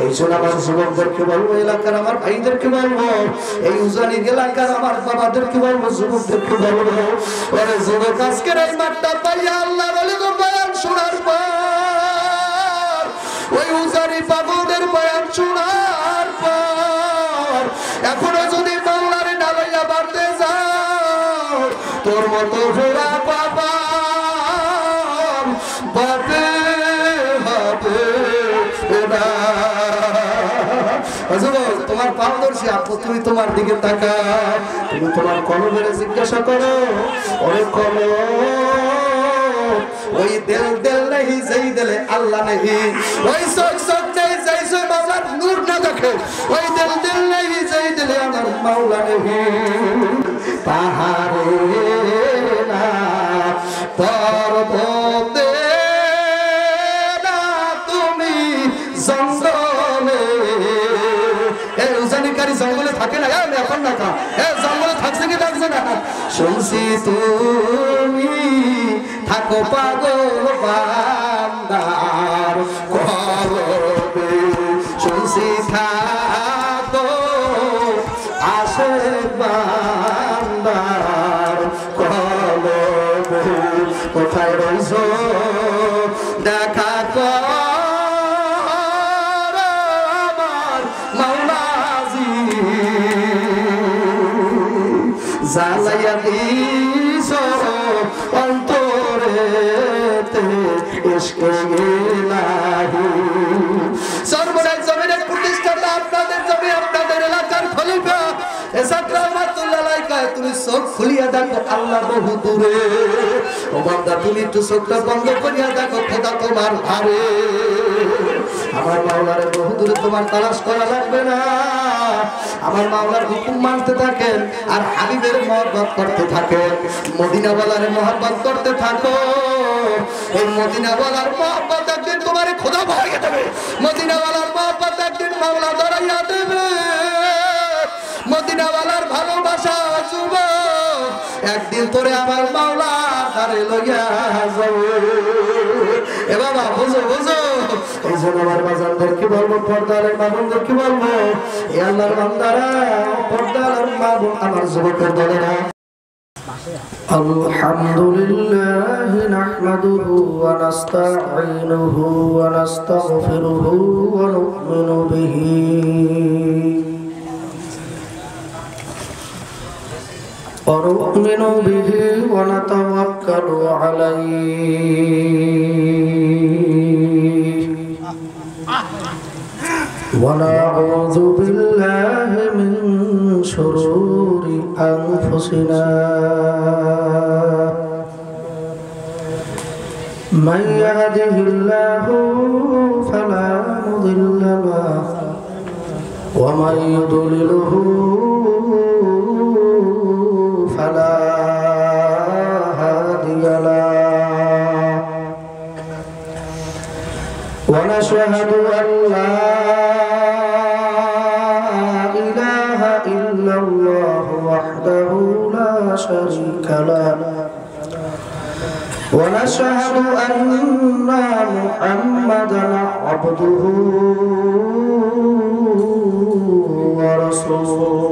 এই জন্য আমার যুবকদেরকে বলবো, এলাকার আমার ভাইদেরকে বলবো, এই উজানি এলাকার আমার বাবাদেরকে বলবো, যুবকদেরকে বলবো, ওরে যুবক আজকের এই মাঠটা পাইয়া আল্লাহ বলে গো বয়ান শোনার পর, ওই উজানি পাগলদের বয়ান শোনার পর এখনো যদি বাংলার ডালাইয়া বাড়তে যাও, তোর মতো ঘোরা বাবা বাপে হবে না। তোমার পারদর্শী আপু, তুমি তোমার দিকে তাকা, তুমি তোমার কলমের জিজ্ঞাসা করো, ওরে কলম ওই দিল দিল নেই যেই দিলে আল্লাহ নেই, ওই চোখ চোখ নেই যেই চোখ মাওলার নূর না দেখে, ওই দিল দিল নেই যেই দিলে আমার মাওলা নেই। পাহাড়ে না পর্বতে না তুমি জঙ্গলে, এই উজানিকারী জঙ্গলে থাকে না, এখন না জঙ্গলে থাকছে কি থাকছে না, শুনছি তুমি থাকো পাগল বান্দার কলবে, শুনছি থাকো আসে বান্দার কলবে, কোথায় রইছ দেখা কর আমার মাওলাজি, জ্বালাইয়া দিছ অন্তরেতে ইশকে ইলাহি। সর্বরাজ জমিনের প্রতিষ্ঠাতা আপনাদের জমি, আপনাদের এলাকার খলিফা এসাদ রহমাতুল্লাহ আলাইহি, তুমি চোখ খুলিয়া দেখো আল্লাহ বহু দূরে, ও বান্দা তুমি একটু চোখটা বন্ধ করিয়া দেখো খোদা তোমার ধারে। আমার মাওলার বহু দূরে তোমার তালাশ করা লাগবে না, আমার মাওলার হুকুম মানতে থাকেন আর হাবিবের মহব্বত করতে থাকেন, মদিনাওয়ালার মহব্বত করতে থাকো। এই মদিনাওয়ালার মহব্বত একদিন তোমার খোদা ভরিয়ে দেবে, মদিনাওয়ালার মহব্বত একদিন মাওলা ধরাইয়া দেবে, মদিনাওয়ালার ভালোবাসা যুবক একদিন তোরে আমার মাওলা ধারে লইয়া যাবে। এ বাবা বুঝো বুঝো, এই জন্য আমার বাজানদেরকে বলবো, পর্দার মামুনদেরকে বলবো, এ আল্লাহর বান্দারা, পর্দার মামুন আমার যুবকের দলেরা, আলহামদুলিল্লাহ নাহমাদুহু ওয়া নাস্তাঈনুহু ওয়া নাস্তাগফিরুহু ওয়া নু'মিনু বিহি ونؤمن به ونتوكل عليه ونعوذ بالله من شرور أنفسنا من يهده الله فلا مضل له ومن يضلله فلا هادي له ونشهد أن لا إله إلا الله وحده لا شريك له ونشهد أن محمدا عبده ورسوله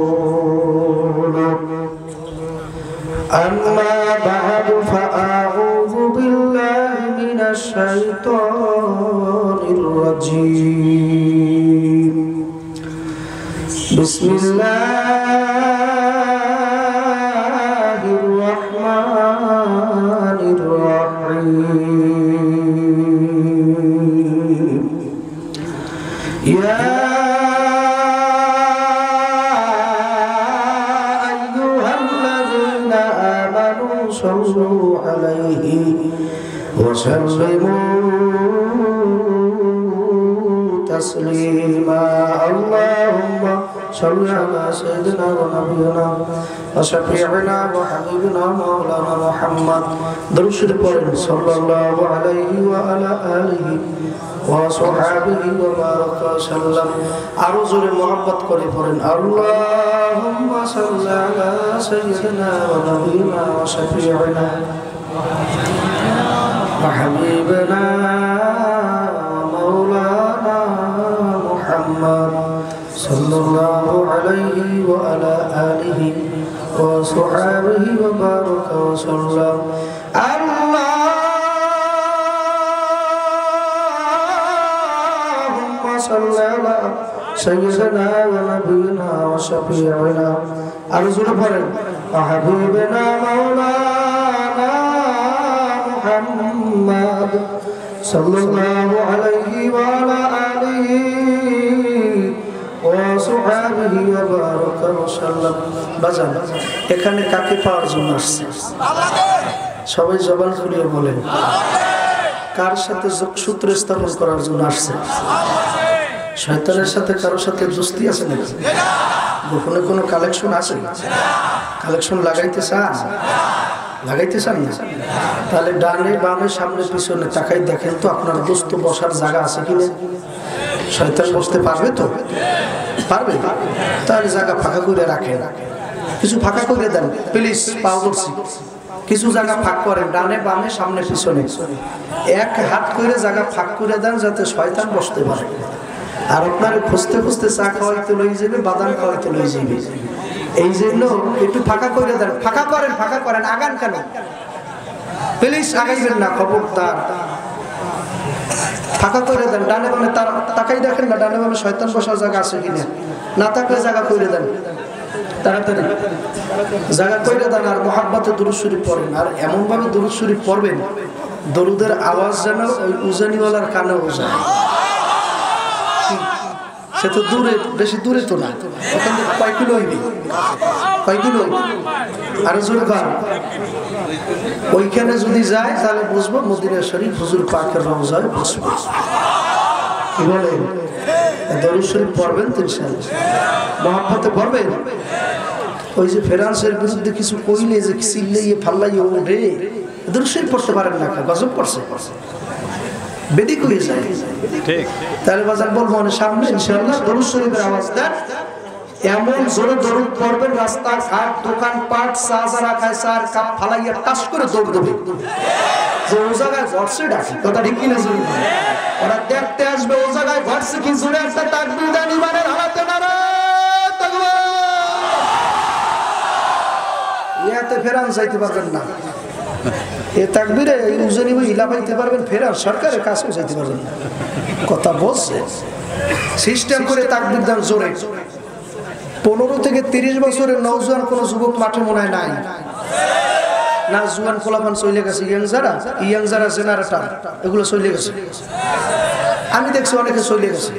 أما بعد فأعوذ بالله من الشيطان الرجيم بسم الله الرحمن الرحيم يا صلوا عليه وسلموا تسليما اللهم صل على سيدنا ونبينا وشفيعنا وحبيبنا مولانا محمد درشد قرن صلى الله عليه وعلى آله وصحابه وبارك وسلم أرزل محبت قرن اللهم صل على سيدنا ونبينا وشفيعنا وحبيبنا مولانا محمد صلى الله عليه وعلى آله وصحبه وبارك وسلم اللهم صل على سيدنا ونبينا وشفيعنا أرجو فرن وحبيبنا مولانا محمد صلى الله عليه وعلى آله وصحبه وبارك وسلم বাজান এখানে কাকে পাওয়ার জন্য আসছে সবাই জবান খুলে বলেন কার সাথে যোগসূত্র স্থাপন করার জন্য আসছে শয়তানের সাথে কারোর সাথে দোস্তি আছে নাকি গোপনে কোনো কালেকশন আছে কালেকশন লাগাইতে চান না তাহলে ডানে বামে সামনে পিছনে তাকাই দেখেন তো আপনার দোস্ত বসার জায়গা আছে কিনা শয়তান বসতে পারবে তো পারবে তাহলে জায়গা ফাঁকা করে রাখেন কিছু ফাঁকা করে দেন প্লিজ পাও ধরছি কিছু জায়গা ফাঁক করেন ডানে বামে সামনে পিছনে এক হাত করে জায়গা ফাঁক করে দেন যাতে শয়তান বসতে পারে আর আপনার খুঁজতে খুঁজতে চা খাওয়াইতে লই যাবে বাদাম খাওয়াইতে লই যাবে এই জন্য একটু ফাঁকা করে দেন ফাঁকা করেন আগান কেন প্লিজ আগাইবেন না খবরদার ফাঁকা করে দেন ডানে বামে তাকাই দেখেন না ডানে বামে শয়তান বসার জায়গা আছে কিনা না থাকলে জায়গা করে দেন তাড়াতাড়ি জায়গা করে দেন আর মহাব্বতে দুরূদ শরীফ পড়েন আর এমন ভাবে দুরূদ শরীফ পড়বেন দরুদের আওয়াজ যেন ওই উজানিওয়ালার কানেও যায় সে তো দূরে বেশি দূরে তো না ওখান থেকে কয় কিলো হইবে আরো জোরে কর ওইখানে যদি যায় তাহলে বুঝবো মদিনা শরীফ হুজুর পাকের রওজায় বসবো কি বলেন দরুদ শরীফ পড়বেন তো ইনশাআল্লাহ মহব্বতে পড়বেন ওই যে ফ্রান্সের বিরুদ্ধে কিছু কইলে যে চিল্লাইয়ে ফাল্লাইয়ে ওঠে দরুদ শরীফ পড়তে পারেন না গজব পড়ছে বেদিক হয়ে যায় ঠিক তাহলে বাজার বলবো মানে সামনে ইনশাআল্লাহ দরুদ শরীফের আওয়াজ দেন এমন জোরে দরুদ পড়বেন রাস্তা ঘাট দোকান পাট সাজারা খায় সার কাপ ফালাইয়া টাস করে দৌড় দেবে যে ও জায়গায় ঘটছে ডাকি কথা ঠিক কিনা জোরে ওরা দেখতে আসবে ও জায়গায় ঘটছে কি জোরে একটা তাকবীর দেন ইমানের হালাতে নারে তাকবীর ইয়াতে ফেরান যাইতে পারবেন না এ তাকবীরে উজনি বই ইলা পাইতে পারবেন ফেরার সরকারের কাছে যাইতে পারবেন না কথা বলছে সিস্টেম করে তাকবীর দেন জোরে 15 থেকে 30 বছরের নওজোয়ান কোন যুবক মাঠে মনে হয় নাই না জুয়ান ফলাফান চলে গেছে ইয়াং যারা জেনারেটর এগুলো চলে গেছে আমি দেখছি অনেকে চলে গেছে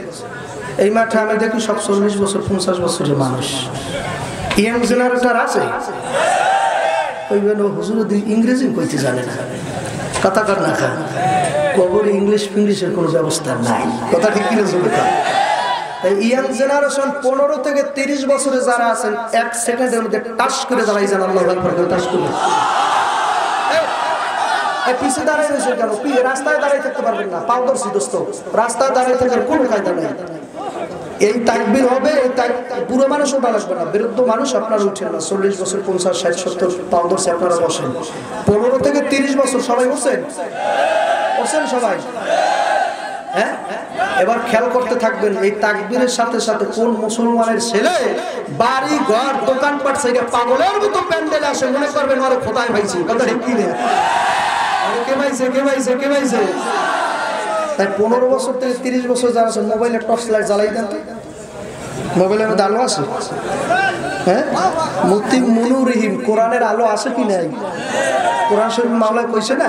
এই মাঠে আমি দেখি সব 40 বছর 50 বছরের মানুষ ইয়াং জেনারেটর আছে ওই বেন হুজুর ইংরেজি কইতে জানে না কথা কর না খান কবরে ইংলিশের কোনো ব্যবস্থা নাই কথা ঠিক কিনা জোরে কর ইয়াং জেনারেশন 15 থেকে 30 বছরে যারা আছেন এক সেকেন্ডের মধ্যে টাচ করে দাঁড়াই যান আল্লাহু আকবার টাচ করে এই পিছে দাঁড়াই রয়েছে কেন রাস্তায় দাঁড়াই থাকতে পারবেন না পাও ধরছি দোস্ত রাস্তায় দাঁড়াই থাকার কোনো কায়দা নেই এই তাকবীর হবে এই পুরো মানুষও বাড়াসবে না বিরুদ্ধ মানুষ আপনারা উঠেন না 40 বছর 50 60 70 পাও ধরছে আপনারা বসেন 15 থেকে 30 বছর সবাই বসেন সবাই হ্যাঁ এবার খেয়াল করতে থাকবেন এই তাকবীরের সাথে সাথে কোন মুসলমানের ছেলে বাড়ি ঘর দোকানপাট সাইডে পাগলের মতো প্যান্ডেলে আসে মনে করবেন আরে খোদায় ভাইছে কথা ঠিক কি না আরে কে ভাইছে তাই 15 বছর থেকে 30 বছর যারা আছে মোবাইলে টর্চ লাইট জ্বালাই দেন মোবাইলের মধ্যে আলো আছে হ্যাঁ মুফতি মনুর রহিম কোরআনের আলো আছে কি নাই কোরআন শরীফ মাওলা কইছে না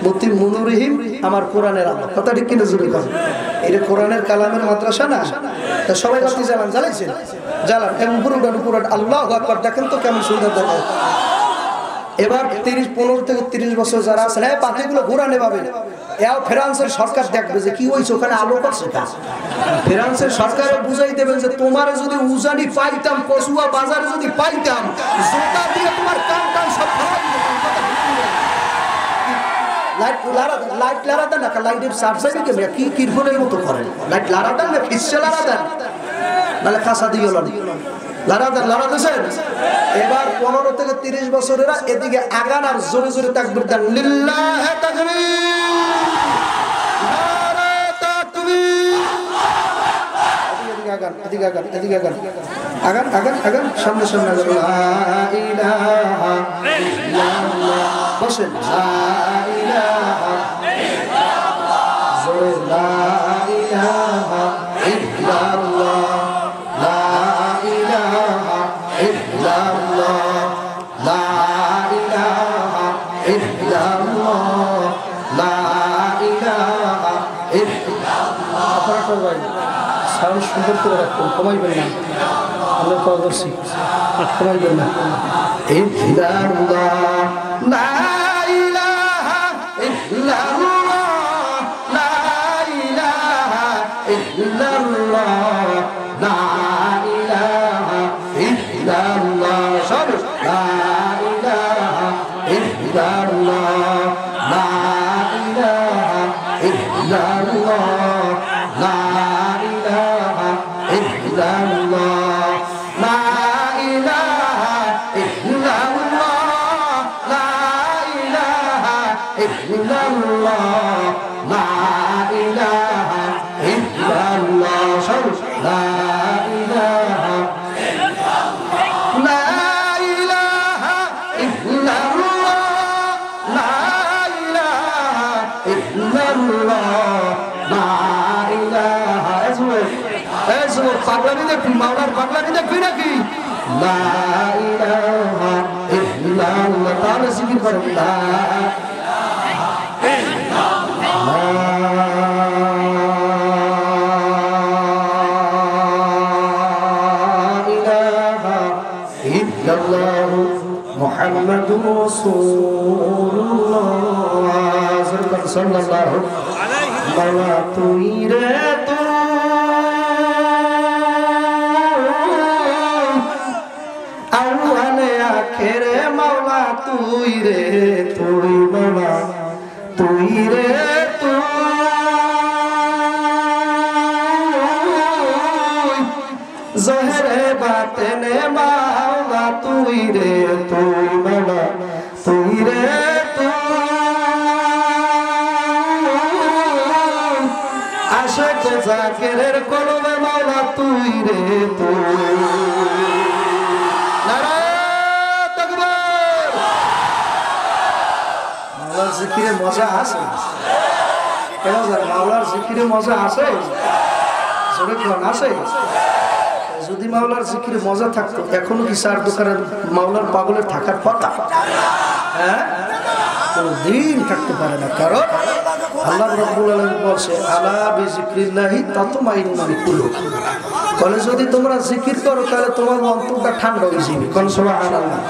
মুফতি মনুর রহিম আমার কোরআনের আলো কথা ঠিক কিনা জোরে কর এটা কোরআনের কালামের মাদ্রাসা না তা সবাই বাতি জ্বালাইছেন এবং পুরো আল্লাহু আকবার দেখেন তো কেমন সুন্দর দেখায় এবার 15 থেকে 30 বছর যারা আছেন এই পাতিগুলো ঘুরানে পাবে এও ফ্রান্সের সরকার দেখবে যে কি হইছে ওখানে আলো করছে কা ফ্রান্সের সরকারে বুঝাই দেবেন যে তোমারে যদি উজানি পাইতাম কসুয়া বাজারে যদি পাইতাম জোতা দিয়ে তোমার কান সব ফালাই লাইট লারাদা না লাইটের সাবসাইড কি কিরফোনের মতো করেন লাইট লারাদা না ফিসে লারাদা নালে কাঁচা দিয়ে লারাদাছেন এবার 15 থেকে 30 বছরেরা এদিকে আগান আর জোরে জোরে তাকবীর দেন লিল্লাহি তাকবীর নারে তাকবীর আগান, এদিকে আগান, এদিকে আগান, আগান আগান আগান, সামনে সামনে আগান। লা ইলাহা ইল্লাল্লাহ, বসেন। লা ইলাহা ইল্লাল্লাহ, জোরে লা ইলাহা ইল্লাল্লাহ, লা ইলাহা ইল্লাল্লাহ, লা ইলাহা ইল্লাল্লাহ, লা ইলাহা ইল্লাল্লাহ। আপনারা সবাই সাউন্ড সুন্দর করে রাখুন, কমাইবেন না, আমরা তো করছি, কমাইবেন না। ইল্লাল্লাহ, লা ইলাহা ইল্লাল্লাহ, লা ইলাহা ইল্লাল্লাহ, লা ইলাহা ইল্লাল্লাহ, সব লা ইলাহা ইল্লাল্লাহ, লা ইলাহা ইল্লাল্লাহ, লা ইলাহা ইল্লাল্লাহ, লা ইলাহা ইল্লাল্লাহ, লা ইলাহা ইল্লাল্লাহ, লা ইলাহা ইল্লাল্লাহ, সব লা ইলাহা লা ইলাহা ইল্লাল্লাহ, লা ইলাহা ইল্লাল্লাহ, লা ইলাহা। এসব পাগলামি দেখবি, মাওলার পাগলামি দেখবি নাকি? লা ইলাহা ইল্লাল্লাহ, তাহলে জিকির করেন লা ইলাহা ইল্লাল্লাহ মুহাম্মাদুর রাসূলুল্লাহ সাল্লাল্লাহু আলাইহি মাওলা তুই রে তুই, আউয়ালে আখেরে মাওলা তুই রে তুই, মাওলা তুই রে তুই, জহরে বাতেনে মাওলা তুই রে তুই, মাওলা তুই রে তুই, আশিক জাকিরের কলবে মাওলা তুই রে তুই। নারায়ে তাকবীর। মাওলার জিকিরে মজা আছে, কেন স্যার? মাওলার জিকিরে মজা আছে, জোরে কোন আছে? যদি মাওলার জিকিরে মজা থাকতো এখনো কি চার দোকানের মাওলার পাগলের থাকার কথা? হ্যাঁ, কোনদিন থাকতে পারে না। কারণ আল্লাহ রাব্বুল আলামিন বলছে আলা বিজিক্রিল্লাহি তাতমাইন্নুল কুলুব, বলে যদি তোমরা জিকির করো তাহলে তোমার অন্তরটা ঠান্ডা হয়ে যাবে। কোন সুবহানাল্লাহ।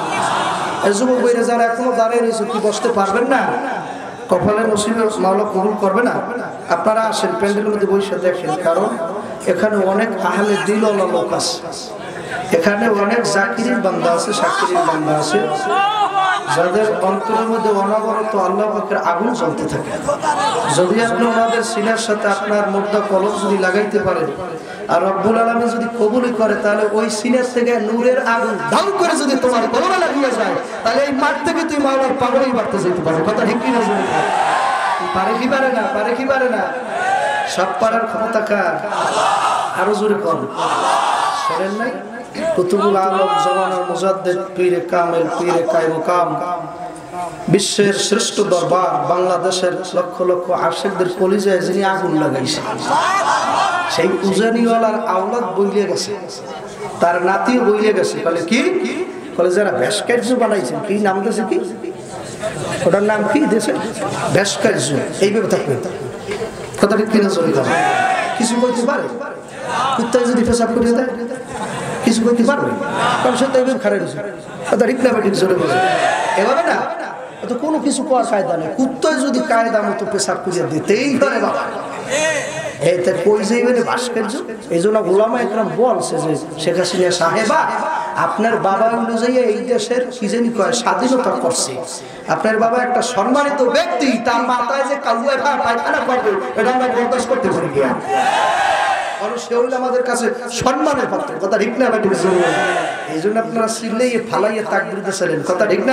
এই যুবক ভাইরা যারা এখনো দাঁড়িয়ে রয়েছে, কি বসতে পারবেন না? কপালে নসিবে মাওলা কবুল করবে না? আপনারা আসেন, প্যান্ডেলের মধ্যে বসে দেখেন, কারণ এখানে অনেক আহলে দিলওয়ালা লোক আছে, এখানে অনেক জাকিরের বান্দা আছে, শাকিরের বান্দা আছে, যাদের অন্তরের মধ্যে অনবরত আল্লাহ পাকের আগুন জ্বলতে থাকে। যদি আপনি ওনাদের সিনার সাথে আপনার মুর্দা কলম যদি লাগাইতে পারেন আর রব্বুল আলামিন যদি কবুলই করে, তাহলে ওই সিনার থেকে নূরের আগুন ধাউ করে যদি তোমার কলমে লাগিয়ে যায়, তাহলে এই মাঠ থেকে তুই মাওলার পাগলই বাড়তে যেতে পারো। কথা ঠিক কিনা? পারে কি পারে না? পারে কি পারে না? সব পারার ক্ষমতা কার? আরো জোরে কর। শোনেন নাই? কুতুবুল আলম জামানার মুজাদ্দিদ পীরে কামেল পীরে কায়মকাম, বিশ্বের শ্রেষ্ঠ দরবার, বাংলাদেশের লক্ষ লক্ষ আশিকদের কলিজায় যিনি আগুন লাগাইছেন, সেই উজানিওয়ালার আওলাদ বইলে গেছে, তার নাতিও বইলে গেছে। বলে কি? বলে যারা ভেসকার্য বানাইছেন, কি নাম দিয়েছে? কি ওটার নাম কি দিয়েছে? ভেসকার্য। এইভাবে থাকবে। কথা ঠিক কিনা? চলে যাবে। কিছু বলতে পারে? কুত্তায় যদি পেশাব করিয়ে দেয় কিছু বলতে পারবে? কারণ সে তো এইভাবে খারাপ হয়েছে। কথা ঠিক না? ঠিক চলে গেছে এভাবে না, তো কোনো কিছু করার কায়দা নেই। কুত্তায় যদি কায়দা মতো পেশাব করিয়ে দিতেই পারে বাবা, এতে কই যাইবে ভাস্কর্য। এই জন্য ওলামা একরাম বলছে যে শেখ হাসিনা সাহেবা, আপনার বাবা অনুযায়ী এই দেশের কি জানি কয় স্বাধীনতা করছে, আপনার বাবা একটা সম্মানিত ব্যক্তি, তার মাথায় যে কাউয়া পায়খানা করবে এটা আমরা বরদাস্ত করতে পারি না। কারণ সে হইলে আমাদের কাছে সম্মানের পাত্র। কথা ঠিক না? এই জন্য আপনারা সিলেই ফালাইয়ে তাকবীর দিয়েছিলেন। কথা ঠিক না?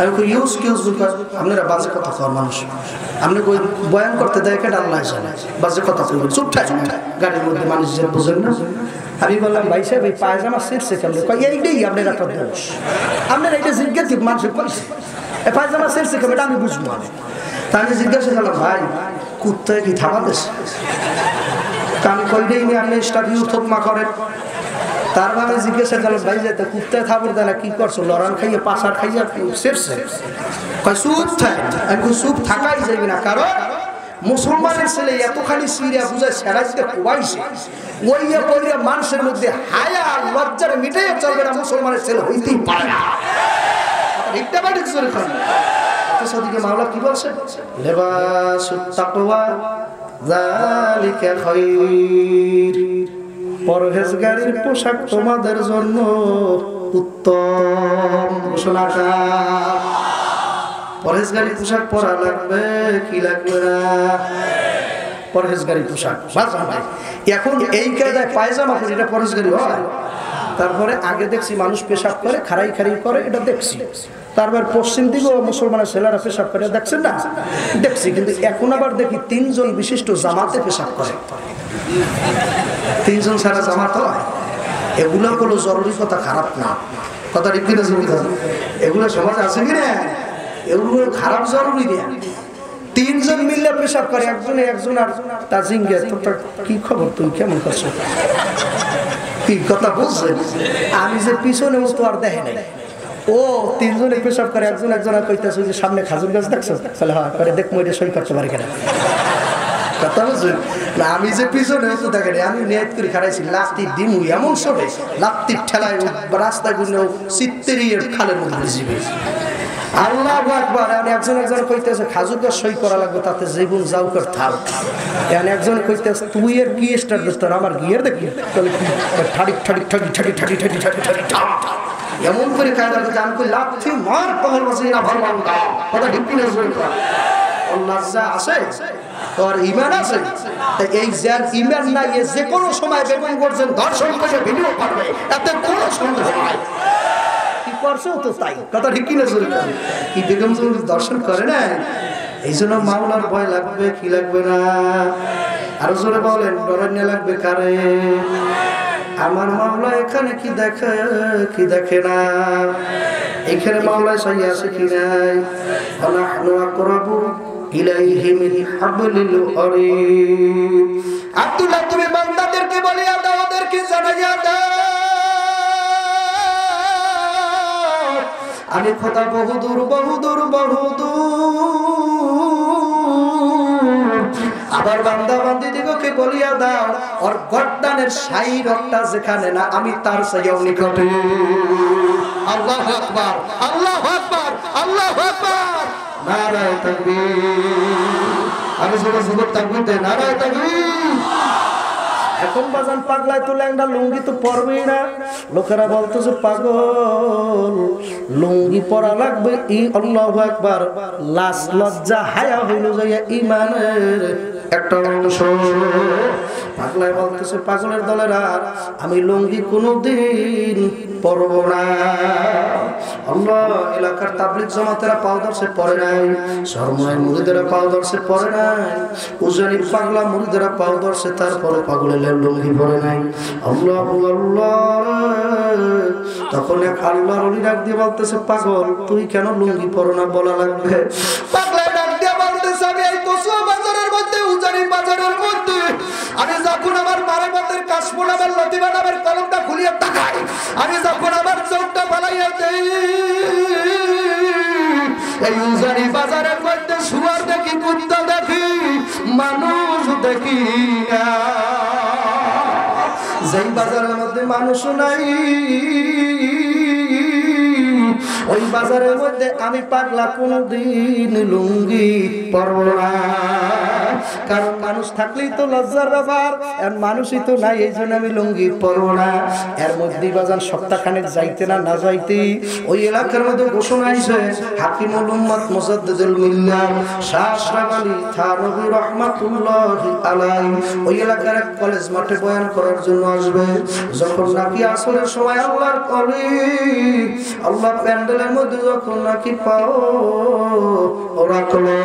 আমি কই ইউজ কিউজ আপনারা বাজে কথা কর মানুষ আপনি কই বয়ান করতে দেয় কেন আল্লাহ জানে বাজে কথা কইবেন চুপ থাক গাড়ির মধ্যে মানুষ যে বুঝেন না আমি বললাম ভাই সাহেব এই পায়জামা ছিঁড়ছে কেমন কই এইটাই আপনার একটা দোষ আপনার এইটা জিজ্ঞেস মানুষ কইছে এই পায়জামা ছিঁড়ছে কেমন এটা আমি বুঝবো না তা আমি জিজ্ঞাসা করলাম ভাই কুত্তায় কি থামা দেশ আমি কইলেই নি আপনি স্টাফিউ থতমা করেন তার মানে জিজ্ঞাসা করলাম ভাই যে কুত্তায় থাবর দেয় না কি করছো লড়ান খাইয়ে পাশার খাইয়ে ছিঁড়ছে কয় চুপ থাক আমি চুপ থাকাই যাইবে না কারণ মুসলমানের ছেলে এতখানি সিরিয়া বুঝায় সেরাইতে কোয়াইছে ওইয়া বইয়া মানুষের মধ্যে হায়া লজ্জার মিটাই চলবে না মুসলমানের ছেলে হইতেই পারে না একটা বাড়ি জোরে খান সাদিকে মাওলা কি বলছে লিবাসুত তাকওয়া যালিকা খায়র পরহেজগারির পোশাক তোমাদের জন্য উত্তম ঘোষণাটা পরহেজগারি পোশাক পরা লাগবে কি লাগবে না পরহেজগারি পোশাক এখন এই কায়দায় পায়জামা পরে এটা পরহেজগারি হয় তারপরে আগে দেখছি মানুষ পেশাব করে খাড়াই খাড়াই করে এটা দেখছি তারপর পশ্চিম দিকেও মুসলমানের ছেলেরা পেশাব করে দেখছেন না দেখছি কিন্তু এখন আবার দেখি 3 জন বিশিষ্ট জামাতে পেশাব করে 3 জন সারা জামাত হয় এগুলো কোনো জরুরি কথা খারাপ না কথা ঠিক কিনা এগুলো সমাজে আছে কিনা এগুলো খারাপ জরুরি না 3 জন মিললে পেশাব করে একজন আর তা জিঙ্গে তোর কি খবর তুই কেমন করছো কি কথা বুঝছেন আমি যে পিছনে তো আর দেখে নাই ও 3 জনে পেশাব করে একজন আর কইতাছে যে সামনে খাজুর গাছ দেখছো তাহলে হ্যাঁ করে দেখ মই সই করতে পারি কেন কথা বুঝছেন না আমি যে পিছনে তো দেখে নাই আমি নিয়ত করে খারাইছি লাস্তি ডিমু এমন সবে লাস্তি ঠেলায় রাস্তায় গুলো চিত্তেরির খালের মধ্যে জিবে আল্লাহু আকবার আমি একজন কইতেছে খাজুর গাছ সই করা লাগবে তাতে জীবন যাও কর থাল এখানে একজন কইতেছে তুই এর কি স্টার দোস্তর আমার গিয়ার দেখি তাহলে কি ঠাড়ি এমন করে কায়দা করতে আমি কই লাথি মার পাগল বসে না ভরবান কথা ডিপি না জোর কর আল্লাহ যা আছে তোর ঈমান আছে তাই এই যার ঈমান নাই যে কোনো সময় বেগুন করছেন দর্শন করে ভিডিও পারবে এতে কোনো সন্দেহ নাই কি করছো তো তাই কথা ঠিক কি না জোর কর কি বেগম দর্শন করে না এই জন্য মাওলার ভয় লাগবে কি লাগবে না আরো জোরে বলেন ডরান্না লাগবে কারে আমার মাওলা এখানে কি দেখে না এখানে মাওলা সাই আছে কি নাই আনাহনু আকরাবু ইলাইহি মিন হাবলিল ওয়ারিদ আব্দুল্লাহ তুমি বান্দাদেরকে বলিয়া দাও ওদেরকে জানাইয়া দাও আমি খোদা বহুদূর আবার বান্দা বান্দীদিগকে বলিয়া দাও ওর গর্দানের সাই রক্তটা যেখানে না আমি তার চেয়েও নিকটে আল্লাহু আকবার আল্লাহু আকবার আল্লাহু আকবার নারায়ে তাকবীর আমি যুবক তাকবীর দেন নারায়ে তাকবীর এখন বাজান পাগলায় তো ল্যাংড়া লুঙ্গি তো পরবেই না লোকেরা বলতেছে পাগল লুঙ্গি পরা লাগবে আল্লাহু আকবার লাজ লজ্জা হায়া হইল যাইয়া ঈমানের একটা অংশ পাগলায় বলতেছে পাগলের দলেরা আমি লুঙ্গি কোনোদিন পরব না আল্লাহ এলাকার তাবলীগ জামাতেরা পাও দর্শে পড়ে নাই শরমায় মুরিদেরা পাও দর্শে পড়ে নাই উজানির পাগলা মুরিদেরা পাও দর্শে তারপরে পাগলের লুঙ্গি পরে নাই আল্লাহ তখন এক আল্লাহর ওলি ডাক দিয়ে বলতেছে পাগল তুই কেন লুঙ্গি পরো না বলা লাগবে পাগলা ডাক দিয়ে বলতেছে আমি এই কসুয়া বাজারের মধ্যে উজানি বাজারের মধ্যে আমি যখন আমার মারামাতের কাশফুল আমার লতিফা নামের কলমটা খুলিয়ে তাকাই আমি যখন আমার চোখটা বানাইয়া দেই এই উজানি বাজারের মধ্যে শুয়ার দেখি কুত্তা দেখি মানুষ দেখি না যেই বাজারের মধ্যে মানুষ নাই ওই বাজারের মধ্যে আমি পাগলা কোনদিন লুঙ্গি পরব না কারণ মানুষ থাকলেই তো লজ্জার ব্যাপার, আর মানুষই তো নাই, এই জন্য আমি লুঙ্গি পরবো না। এর মধ্যে বাজান সপ্তাহখানেক যাইতে না যাইতে ওই এলাকার মধ্যে ঘোষণা আইছে, হাকিমুল উম্মত মুজাদ্দিদুল মিল্লাত শাহ আশরাফ আলী থানভী রাহমাতুল্লাহি আলাইহি ওই এলাকার এক কলেজ মাঠে বয়ান করার জন্য আসবে। যখন নাকি আসরের সময় আল্লাহর কলি আল্লাহ প্যান্ডেলের মধ্যে যখন নাকি পাও ওরা কলে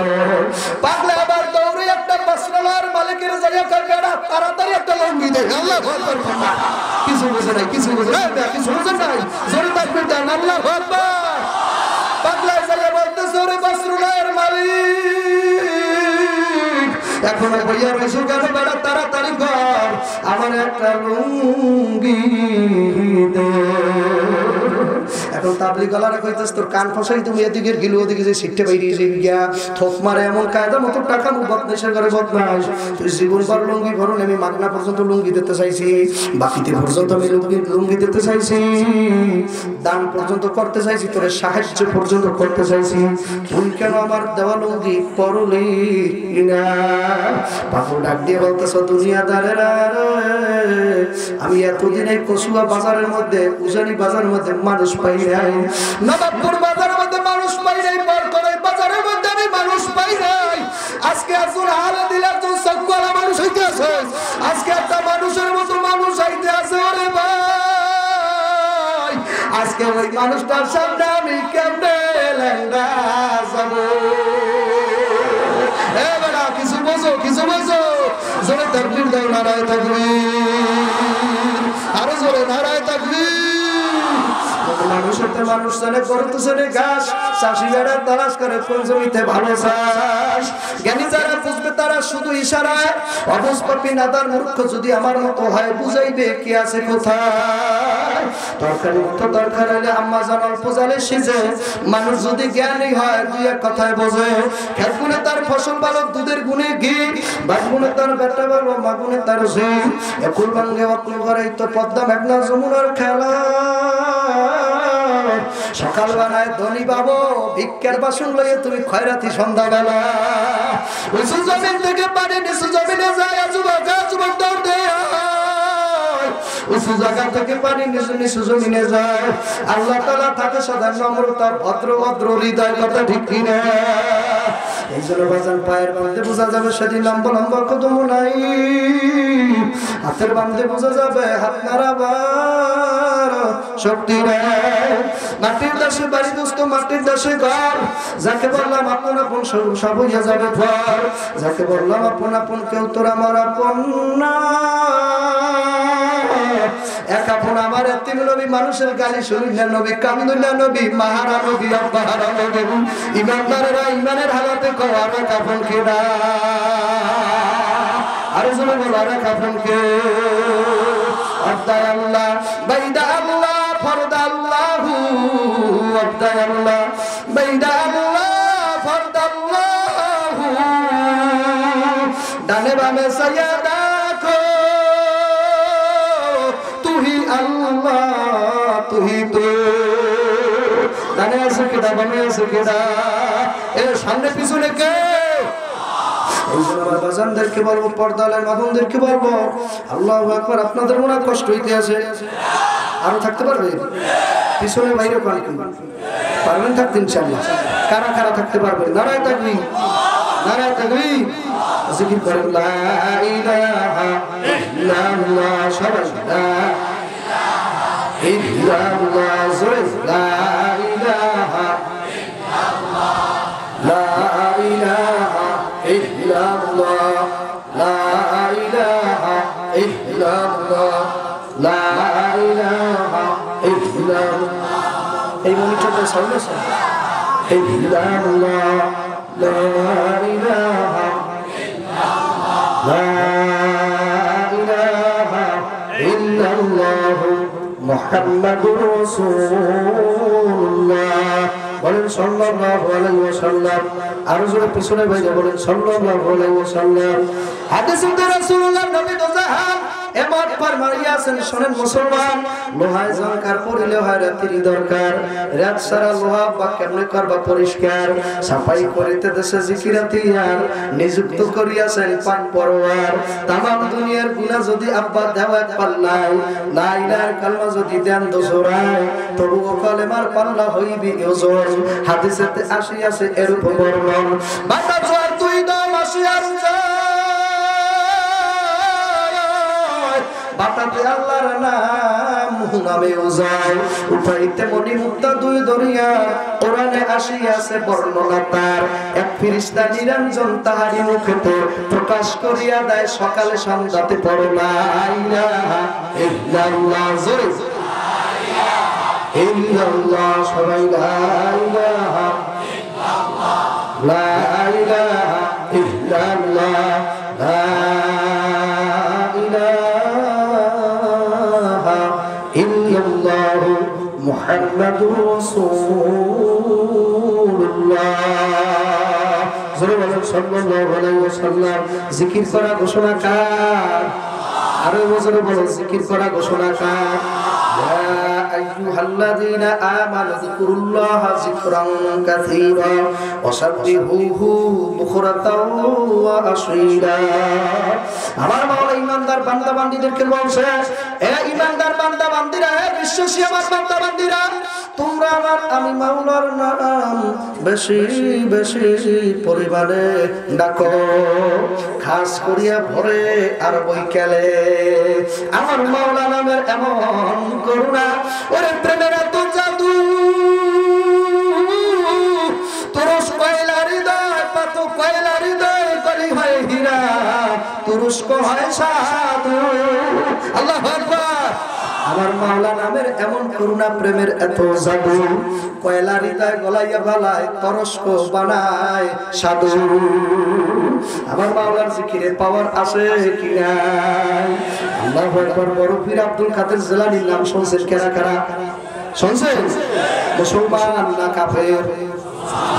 পাগলা আবার দৌড়ে একটা বস্ত্রালয়ের মালিকের জায়গা করবে না, তাড়াতাড়ি একটা লঙ্গি দেয়। আল্লাহু আকবার। কিছু বুঝে নাই, কিছু বুঝে নাই, কিছু বুঝে নাই, জোরে তাকবীর দেন, আল্লাহু আকবার। পাগলা জায়গা বলতেছে, ওরে বস্ত্রালয়ের মালিক এখনো বইয়া রয়েছে কেন বেড়া, তাড়াতাড়ি কর, আমার একটা লুঙ্গি দে। এখন তাবলিগ গলারে কইতেছ তোর কান ফসাই তুমি এদিকে গিলু ওদিকে যে সিটে বাইরে যে গিয়া থোক মারে এমন কায়দা মতো টাকা বদমাইশের ঘরে বদমাইশ। তুই জীবন ভর লুঙ্গি ভরুন, আমি মাগনা পর্যন্ত লুঙ্গি দিতে চাইছি, বাকিতে পর্যন্ত আমি লুঙ্গি দিতে চাইছি, দান পর্যন্ত করতে চাইছি, তোর সাহায্য পর্যন্ত করতে চাইছি, তুই কেন আমার দেওয়া লুঙ্গি পরলি না? বাবু ডাক দিয়ে বলতেছ, দুনিয়াদারেরা আমি এতদিন এই কসুয়া বাজারের মধ্যে, উজানি বাজারের মধ্যে মানুষ পাই নাই, নবাবপুর বাজারের মধ্যে মানুষ পাই নাই, বরকরাই বাজারের মধ্যে আমি মানুষ পাই নাই। আজকে একজন হালে দিলে একজন চক্কলা মানুষ হইতে আছে, আজকে একটা মানুষের মতো মানুষ হইতে আছে। ওরে ভাই, আজকে ওই মানুষটার সামনে আমি কেমনে লেঙ্গা যাবো? কিছু বোঝো, কিছু বোঝো, জোরে তাকবীর দাও, নারায়ে তাকবীর, আরো জোরে নারায়ে তাকবীর। মানুষের মানুষ জানে করতেছে ঘাস, চাষি বেড়া তালাশ করে কোন জমিতে ভালো চাষ। জ্ঞানী যারা বুঝবে তারা শুধু ইশারায়, অবুঝপাপী নাদার মূর্খ যদি আমার মতো হয় বুঝাইবে কি আছে কোথায়। তরকারি মতো দরকার হলে আম্মা জান অল্প জালে সিজে, মানুষ যদি জ্ঞানী হয় দুই এক কথায় বোঝে। খেত গুনে তার ফসল ভালো, দুধের গুনে ঘি, বাঘ গুনে তার বেটা ভালো, মা গুনে তার ঝি। একুল ভাঙ্গে অকুল ঘরেই তো পদ্মা মেঘনা যমুনার খেলা। সকাল বেলায় ধনী বাবু ভিক্ষার বাসন লইয়ে তুমি খয়রাতি সন্ধ্যাবেলা, উঁচু জমিন থেকে পানি নিচু জমিনে যায়, যুবক যুবক দৌড় দেয়, উঁচু জায়গা থেকে পানি নিচু নিচু জমিনে যায়। আল্লাহ তাআলা থাকে সদা নম্রতা, ভদ্র ভদ্র হৃদয়, কথা ঠিক কিনা? এই জন্য বাজান পায়ের বাঁধে বোঝা যাবে সেদিন লম্বা লম্বা কদম নাই, হাতের বাঁধে বোঝা যাবে হাত নাড়াবার শক্তি নেই। মাটির দেশে বাড়ি দোস্ত, মাটির দেশে ঘর, যাকে বললাম আপন আপন সব হইয়া যাবে ঘর, যাকে বললাম আপন আপন কেউ তোর আমার আপন না। এক আপন আমার এতিম নবী, মানুষের গালি শুনি না নবী, কামদুল্লাহ নবী, মাহারা নবী, আব্বাহারা নবী। ইমানদারেরা ইমানের হালাতে কয় আর এক আপন কে না, আরে জোরে বল আর এক আপন কে। আব্দায় আল্লাহ, বাইদা আল্লাহ, ফরদা আল্লাহু, আব্দায় আল্লাহ, বাইদা আল্লাহ, ফরদা আল্লাহু। ডানে বামে সাইয়া দেখো, তুহি আল্লাহ, তুহি তো। ডানে আছে কেডা, বামে আছে কেডা, এর সামনে পিছনে কে? এই জন্য আমার বাজানদেরকে বলবো, পর্দালের মামুনদেরকে বলবো, আল্লাহু আকবার। আপনাদের মনে কষ্ট হইতে আছে, আরো থাকতে পারবে পিছনে বাইরে পারবেন থাকতে ইনশাআল্লাহ। কারা কারা থাকতে পারবেন? নারায়ে তাকবীর, নারায়ে তাকবীর। জিকির করেন লা ইলাহা ইল্লাল্লাহ, সবাই লা ইলাহা ইল্লাল্লাহ, জোরে লা ইলাহা ইল্লাল্লাহ, লা ইলাহা ইল্লাল্লাহ, লা ইলাহা ইল্লাল্লাহ, লা ইলাহা ইল্লাল্লাহ। এই মনিটরটা সাউন্ড আছে, ইল্লাল্লাহ, লা ইলাহা ইল্লাল্লাহ, লা ইলাহা ইল্লাল্লাহ, মুহাম্মাদুর রাসূলুল্লাহ। বলেন সাল্লাল্লাহু আলাইহি ওয়াসাল্লাম। আর জোরে পিছনে বাইরে বলেন সাল্লাল্লাহু আলাইহি ওয়াসাল্লাম। হাদিসে রাসূলুল্লাহ নবী দোজাহান এমন ফরমাইয়াছেন শুনেন মুসলমান লোহায় জংকার পরিলে হয় রাত্রি দরকার রাত সারা লোহা বা কেমনে করবা পরিষ্কার সাফাই করিতে দেশে জিকিরাতিয়ার নিযুক্ত করিয়াছেন পাক পরওয়ার তামাম দুনিয়ার গুনাহ যদি আব্বা দেওয়া পাল্লাই লা ইলাহা কালমা যদি দেন দোসরায় তবু কলেমার পাল্লা হইবি ওজন হাদিসেতে আসিয়াছে এরূপ বর্ণন বাটা জোয়ার তুই দাম আসিয়ার বাটাতে আল্লাহর নাম নামে উজায় উঠাইতে মনি মুক্তা দুই দরিয়া কোরআনে আসিয়াছে বর্ণনা তার এক ফেরেশতা নিরঞ্জন তাহারি মুখেতে প্রকাশ করিয়া দেয় সকালে সন্ধ্যাতে পড়ো লা ইলাহা ইল্লাল্লাহ জোরে লা ইলাহা ইল্লাল্লাহ সবাই লা ইলাহা ইল্লাল্লাহ লা ইলাহা ইল্লাল্লাহ লা মুহাম্মাদুর রাসূলুল্লাহ সাল্লাল্লাহু আলাইহি ওয়াসাল্লাম জিকির করা ঘোষণা কার আরো বছর বলো জিকির করা ঘোষণা কার ইয়া আইয়ুহাল্লাযীনা আমানু যিকুরুল্লাহা যিকরান কাসীরা ওয়া সাব্বিহুহু বুকরাতাও ওয়া আসীলা আমার মাওলা ইমানদার বান্দা বান্দীদেরকে বলছে এ ইমানদার বান্দা বান্দীরা হে বিশ্বাসী আমার বান্দা বান্দীরা তোমরা আমার আমি মাওলার নাম বেশি বেশি পরিমাণে ডাকো খাস করিয়া ভোরে আর বৈকালে আমার মাওলা নামের এমন করুণা ওরে প্রেমের এত জাদু তুরস্ক কয়লা হৃদয় পাত কয়লা হৃদয় কলি হয় হীরা তুরস্ক হয় সাধু আল্লাহু আকবার আমার মাওলা নামের এমন করুণা প্রেমের এত জাদু কয়লা হৃদয় গলাইয়া বালায় তুরস্ক বানায় সাধু আমার মাওলার জিকিরে পাওয়ার আছে কি নাই আল্লাহু আকবার বড় পীর আব্দুল কাদের জিলানীর নাম শুনছেন কারা কারা শুনছেন মুসলমান না কাফের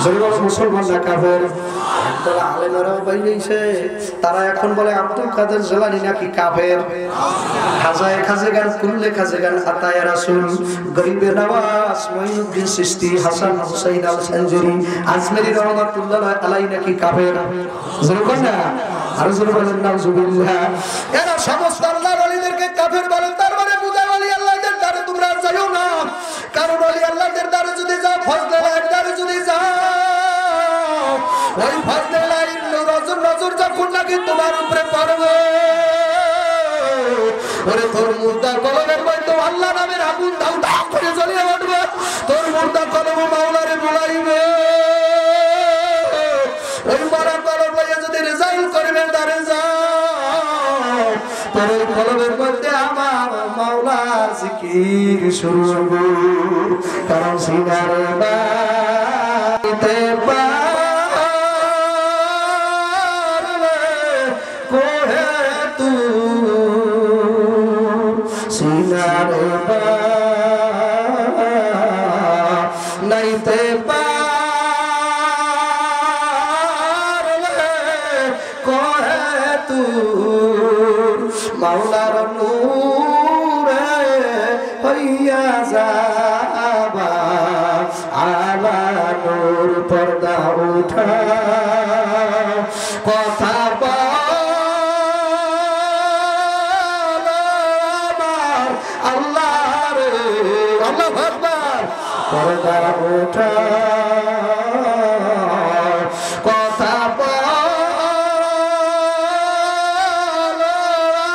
জোরে মুসলমান না কাফের একদল আলেমেরাও বাইরেছে তারা এখন বলে আব্দুল কাদের জিলানী নাকি কাফের খাজায়ে খাজেগান কুল্লে খাজেগান আতায়ে রাসূল গরিবে নওয়াজ মুঈনুদ্দিন চিশতি হাসান হুসাইন আল সানজুরি আজমেরি রহমাতুল্লাহ আলাইহি নাকি কাফের জোরে কোন না আর জোরে বলেন নাউজুবিল্লাহ এরা সমস্ত আল্লাহর ওলিদেরকে কাফের বলেন তার মানে বুঝায় ওলি আল্লাহদের দ্বারে তোমরা যাও না কারণ ওলি আল্লাহদের দ্বারে যদি যাও ফজলের দ্বারে যদি যাও ওই ফজলের নজর যখন নাকি তোমার উপরে পড়বে ওরে তোর মুর্দা কলমের মধ্যে আল্লাহ নামের আগুন দাও দাও করে জ্বলিয়ে উঠবে তোর মুর্দা কলম মাওলারে বুলাইবে ওই মারা কলম লইয়া যদি রেজাইল করবে দাঁড়ে যাও তোর ওই কলমের মধ্যে আমার মাওলার জিকির শুরু হবে কারণ সিনারে বাইতে নাইতে পারলে কহে তুর মাওলার নূরে হইয়া যাবা আলা নূর পর্দা উঠা কথা পর্দা ওঠা কথা বল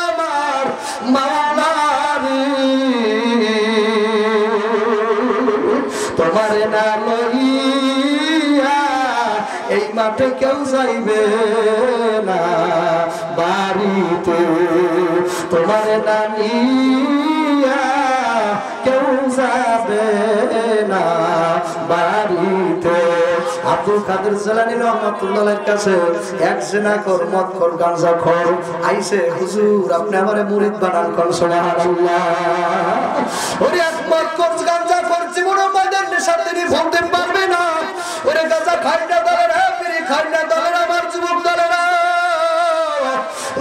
আমার মাওলারে তোমার না লইয়া এই মাঠে কেউ যাইবে না বাড়িতে তোমার না নিয়া কেউ যাবে না বাড়িতে আব্দুল কাদের জিলানী রহমাতুল্লাহর কাছে এক জিনাখোর মদখোর গাঁজাখোর আইছে হুজুর আপনি আমারে মুরিদ বানান কোন সুবহানাল্লাহ ওরে এক মদখোর গাঁজাখোর জীবনের মধ্যে নেশা তিনি ভুলতে পারবে না ওরে গাঁজা খাই না দলেরা বিড়ি খাই না দলেরা আমার যুবক দলেরা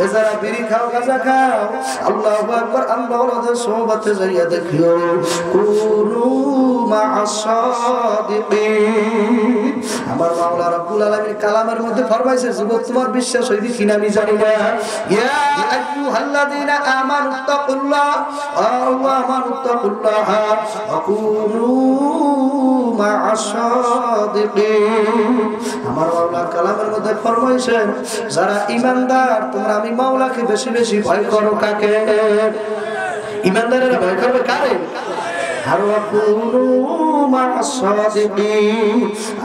এ যারা বিড়ি খাও গাঁজা খাও আল্লাহু আকবার আল্লাহ ওয়ালাদের সোহবতে যাইয়া দেখিও কুনু মা'আস সাদিকিন। আমার মাওলা রব্বুল আলামিন কালামের মধ্যে ফরমাইছে যুবক তোমার বিশ্বাস হইবে কিনা আমি জানি না। ইয়া আইয়ুহাল্লাযীনা আমানু তাকুল্লাহ ওয়া আমানুত্তাকুল্লাহ ওয়া কুনু মা'আস সাদিকিন। আমার মাওলা কালামের মধ্যে ফরমাইছেন যারা ঈমানদার তোমরা আমি মাওলাকে বেশি বেশি ভয় করো। কাকে? ঈমানদারেরা ভয় করবে কারে? আর ওয়া কুনু মা'আস সাদিকিন।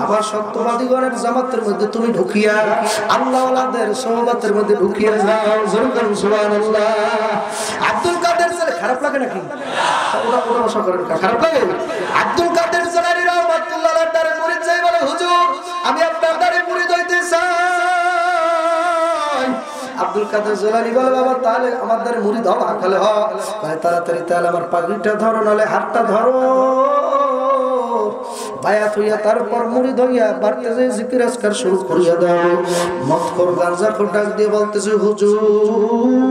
আবার সত্যবাদীগণের জামাতের মধ্যে তুমি ঢুকিয়া আল্লাহ ওয়ালাদের সোহবতের মধ্যে ঢুকিয়া যাও। জোরে বলুন সুবহানাল্লাহ। আব্দুল কাদের জেলানী খারাপ লাগে নাকি? ওরা ভাষা করেন খারাপ লাগে? আব্দুল কাদের জেলানী রাহমাতুল্লাহ আলাইহি তার মুরিদ যাই বলে হুজুর আমি আপনার দ্বারে মুরিদ হইতে চাই। আব্দুল কাদের জেলানী বলে বাবা তাহলে আমার দ্বারে মুরিদ হও। তাহলে হ তাড়াতাড়ি তাহলে আমার পাগড়িটা ধরো নাহলে হাতটা ধরো। বায়াত হইয়া তারপর মুরিদ হইয়া বাড়তে যে জিকির আজকার শুরু করিয়া দাও। মদখোর গাঁজাখোর ডাক দিয়ে বলতেছে হুজুর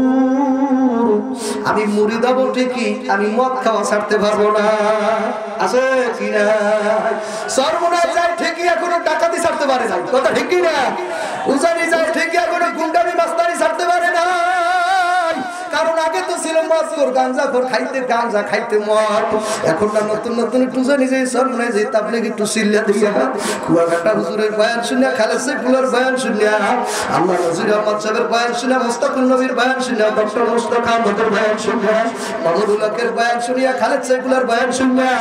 আমি মুরিদ হব ঠিকই আমি মদ খাওয়া ছাড়তে পারবো না। আছে কিনা? সর্বনাশ যায় ঠিকই এখনো ডাকাতি ছাড়তে পারে না। কথা ঠিক কিনা? উজানি যায় ঠিকই এখনো গুন্ডামি মাস্তানি ছাড়তে পারে না। কারণ আগে তো ছিল মদখোর গাঁজাখোর খাইতে গাঁজা খাইতে মদ। এখন না নতুন নতুন একটু জানি যে সর্বনাশ যে তাবলীগ একটু সিল্লা দিয়া কুয়াকাটা হুজুরের বয়ান শুনিয়া খালেদ সাইফুল্লাহর বয়ান শুনিয়া আল্লাহ নজির আহমদ সাহেবের বয়ান শুনিয়া মুস্তাকুল নবীর বয়ান শুনিয়া ডক্টর মুস্তাক আহমদের বয়ান শুনিয়া মামুনুল হকের বয়ান শুনিয়া খালেদ সাইফুল্লাহর বয়ান শুনিয়া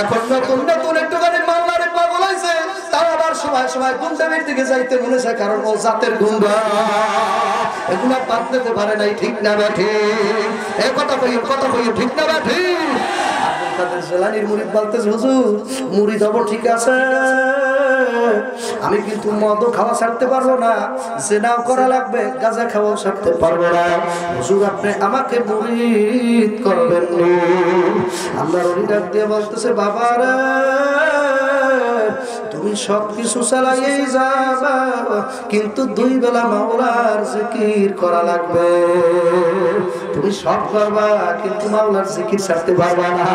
এখন নতুন নতুন একটুখানি মামলারে পাগল হইছে। তাও আবার সময় সময় গুন্ডামির দিকে যাইতে মনে চায় কারণ ও জাতের গুন্ডা। এগুলা বাদ দিতে পারে নাই। ঠিক না ঠিক? এই কথা কই ঠিক না ঠিক? আব্দুল কাদের জেলানীর মুরিদ বলতেছে হুজুর মুরিদ হব ঠিক আছে আমি কিন্তু মদও খাওয়া ছাড়তে পারবো না, জিনাও করা লাগবে, গাঁজা খাওয়াও ছাড়তে পারবো না। হুজুর আপনি আমাকে মুরিদ করবেন না। আল্লাহর ওলি ডাক দিয়ে বলতেছে বাবা রে তুমি সবকিছু চালাইয়েই যাবা কিন্তু দুই বেলা মাওলার জিকির করা লাগবে। তুমি সব করবা কিন্তু মাওলার জিকির ছাড়তে পারবা না।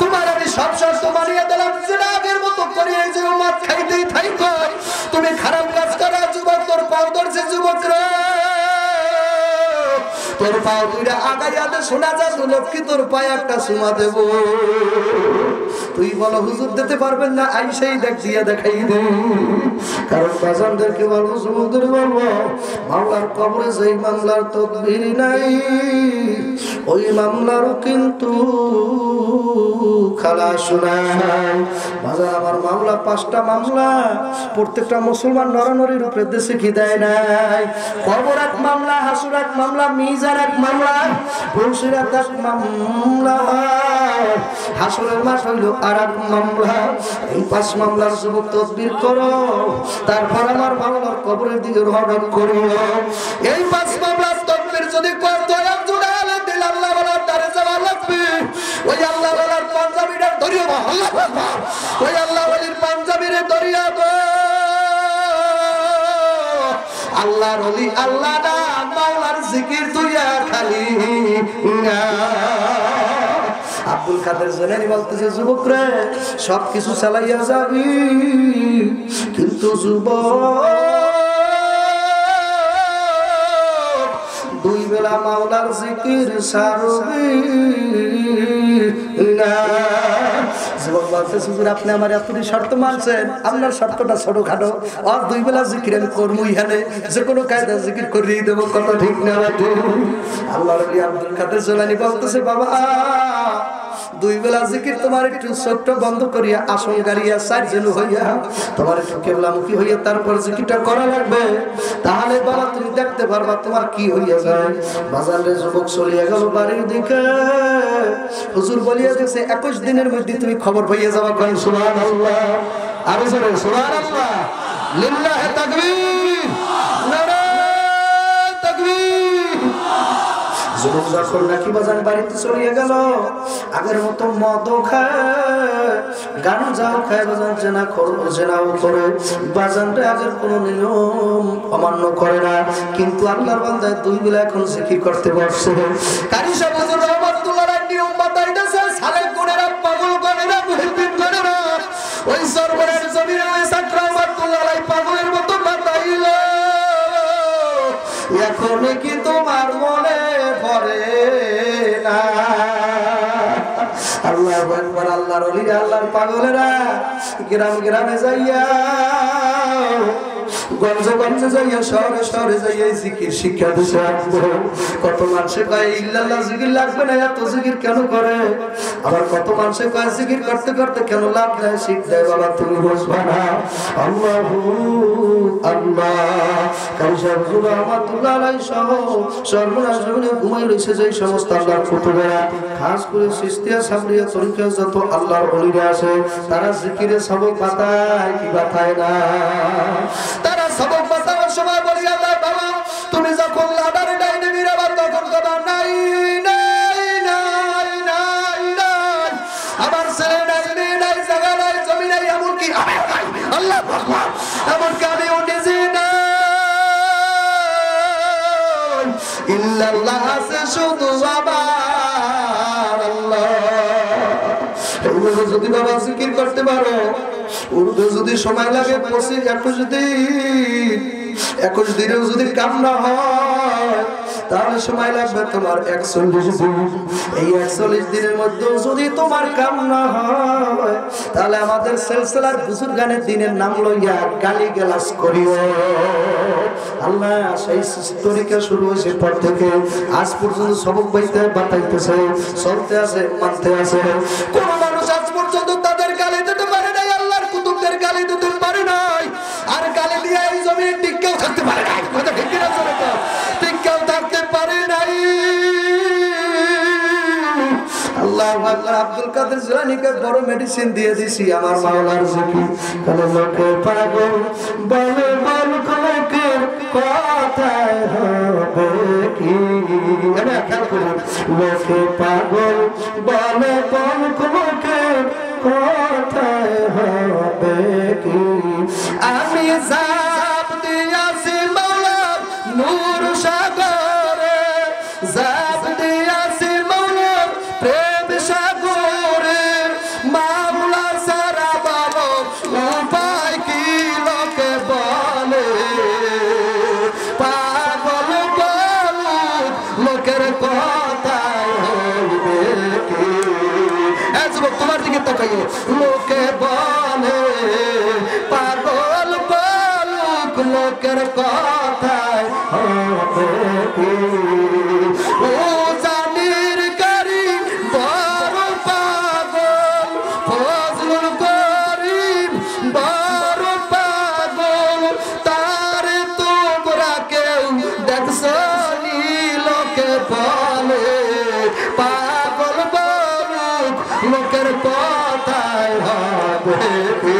তোমার আমি সব শর্ত মানিয়ে দিলাম জিনাগের মতো করিয়ে যে মদ খাইতেই থাইকো। তুমি খারাপ কাজ করা যুবক তোর পাও ধরছে যুবক রে তোর পাও দুইটা আগাইয়া দে শোনা যা লক্ষ্মী তোর পায়ে একটা চুমা দেব। তুই বলো হুজুর দিতে পারবেন না আইসেই দেখ দিয়া দেখাই দে। কারণ বাজানদেরকে বলবো যুবকদের বলবো মামলার কবরে যেই মামলার তদবির নাই ওই মামলারও কিন্তু খালাস নাই। বাজার আমার মামলা 5টা মামলা প্রত্যেকটা মুসলমান নরনরির উপরে দেশে কি দেয় নাই। কবর এক মামলা, হাসুর এক মামলা, মিজান এক মামলা, বংশীরাত এক মামলা, হাসুরের মাস হইল আর এক মামলা। এই 5 মামলার যুবক তদবির করো তারপর আমার মামলার কবরের দিকে রওনা করিও। এই 5 মামলার তদবির যদি করতে হয় জুড়ালে দিল আল্লাহ ওয়ালার দ্বারে যাওয়া লাগবে। ওই আল্লাহ ওয়ালার পাঞ্জাবিটা ধরিও আল্লাহ আকবার। ওই আল্লাহ ওয়ালির পাঞ্জাবিরে ধরিয়া গো আল্লাহর ওলি আল্লাহ না মাওলার জিকির তুইয়া খালি না। আব্দুল কাদের জেলানী বলতেছে যুবক রে সবকিছু চালাইয়া যাবি কিন্তু যুবক দুই বেলা মাওলার জিকির ছাড়বি না। যুবক বলতেছে হুজুর আপনি আমার এতটি শর্ত মানছেন, আপনার শর্তটা ছোটখাটো, আর 2 বেলা জিকির আমি করবই হানে যে কোনো কায়দা জিকির করিয়ে দেবো। কত ঠিক না ঠিক? আল্লাহর ওলি আব্দুল কাদের জেলানী বলতেছে বাবা 2 বেলা জিকির তোমার একটু চোখটা বন্ধ করিয়া আসন গাড়িয়া 4 জন হইয়া তোমার একটু কেবলামুখী হইয়া তারপর জিকিরটা করা লাগবে। তাহলে বাবা তুমি দেখতে পারবা তোমার কি হইয়া যায়। বাজারে যুবক চলিয়া গেল বাড়ির দিকে। হুজুর বলিয়া দিয়েছে 21 দিনের মধ্যে তুমি খবর পাইয়া যাবা। কোন সুবহানাল্লাহ আর জোরে সুবহানাল্লাহ লিল্লাহি তাকবীর নারায়ে তাকবীর। যুবক যখন নাকি বাজান বাড়িতে চলিয়া গেল আগের মতো মদ খায় গানও যাও খায় বাজান জেনা করো জেনাও করে বাজানটা আগের কোনো নিয়ম অমান্য করে না কিন্তু আল্লাহর বান্দায় দুই বেলা এখন জিকির করতে পারছে কারি সাহেব হুজুর রহমাতুল্লাহ নিয়ম বাতাইতেছে সালেক কোনেরা পাগল কোনেরা মুহিদ্দিন কোনেরা ওই সরবরের জমিনে ওই সাকরা রহমাতুল্লাহ পাগলের মতো বাতাইলো এখন কি তোমার মনে পড়ে না আল্লাহু আকবার আল্লাহর ওলিরা আল্লাহর পাগলেরা গ্রাম গ্রামে যাইয়া গঞ্জে গঞ্জে যাইয়া শহরে শহরে যাইয়া জিকির শিক্ষা দিছে কত মানুষে কয় ইল্লাল্লাহ জিকির লাগবে না এত জিকির কেন করে আবার কত মানুষে কয় জিকির করতে করতে কেন লাভ নাই শিখ দেয় বাবা তুমি বুঝবা না আল্লাহু আল্লাহ কারি সাহেব হুজুর রহমাতুল্লাহ আলাইহি সহ সর্বনাশ জীবনে ঘুমাই রয়েছে যে সমস্ত আল্লাহর ফুতুবেরা খাস করে সিস্তিয়া সাবরিয়া তরিকা যত আল্লাহর ওলিরা আছে তারা জিকিরে সবক বাতায় কি বাতায় না তারা সবক বাতাবার সময় বলি আল্লাহ বাবা তুমি যখন লাদার ডাইনে মিরাবার তখন কথা নাই নাই নাই নাই নাই আমার ছেলে নাই মেয়ে নাই জায়গা নাই জমি নাই এমনকি আল্লাহ ভগবান এমনকি আমি নিজে না ইল্লাল্লাহ আছে শুধু আমার আল্লাহ এইভাবে যদি বাবা জিকির করতে পারো উর্দু যদি সময় লাগে 21 দিনেও যদি কাম না হয় তাহলে সময় লাগবে তোমার 41 দিন এই 41 দিনের মধ্যে যদি তোমার কাম না হয় তাহলে আমাদের সিলসিলার বুজুর্গানের দিনের নাম লইয়া গালি গালাজ করিও আল্লাহ সেই তরিকা শুরু হয়েছে পর থেকে আজ পর্যন্ত সবক বাইতে বাতাইতেছে চলতে আছে মানতে আছে কোন মানুষ আজ পর্যন্ত তাদের গালি দিতে পারে নাই আল্লাহর কুতুবদের গালি দিতে পারে নাই আর গালি দিয়ে এই জমিনে টিকেও থাকতে পারে নাই কথা ঠিক কিনা চলে তো টিকেও থাকতে পারে নাই আল্লাহু আকবার আব্দুল কাদের জিলানীকে বড় মেডিসিন দিয়ে দিছি আমার মাওলার জিকির কালে লোকে পাগল বলে বল লোকের কথায় হবে কি এরা খেয়াল করুন লোকে পাগল বলে বল লোকের কথায় হবে কি আমি জাপ দিয়াছি মাওলার নূর সাগরে জাপ দিয়াছি মাওলার প্রেম সাগরে মাওলা সারা বাবা উপায় কি লোকে বলে পাগল বলু লোকের কথায় হইবে কি তোমার দিকে তাকাইয়ে লোকে বলে পাগল বলুক লোকের কথায় হবে কি ও জানির গাড়ি বড় পাগল ফজলুল করিম বড় পাগল তার তোমরা কেউ দেখছো নি লোকে বলে পাগল বলুক লোকের কথায় হবে কি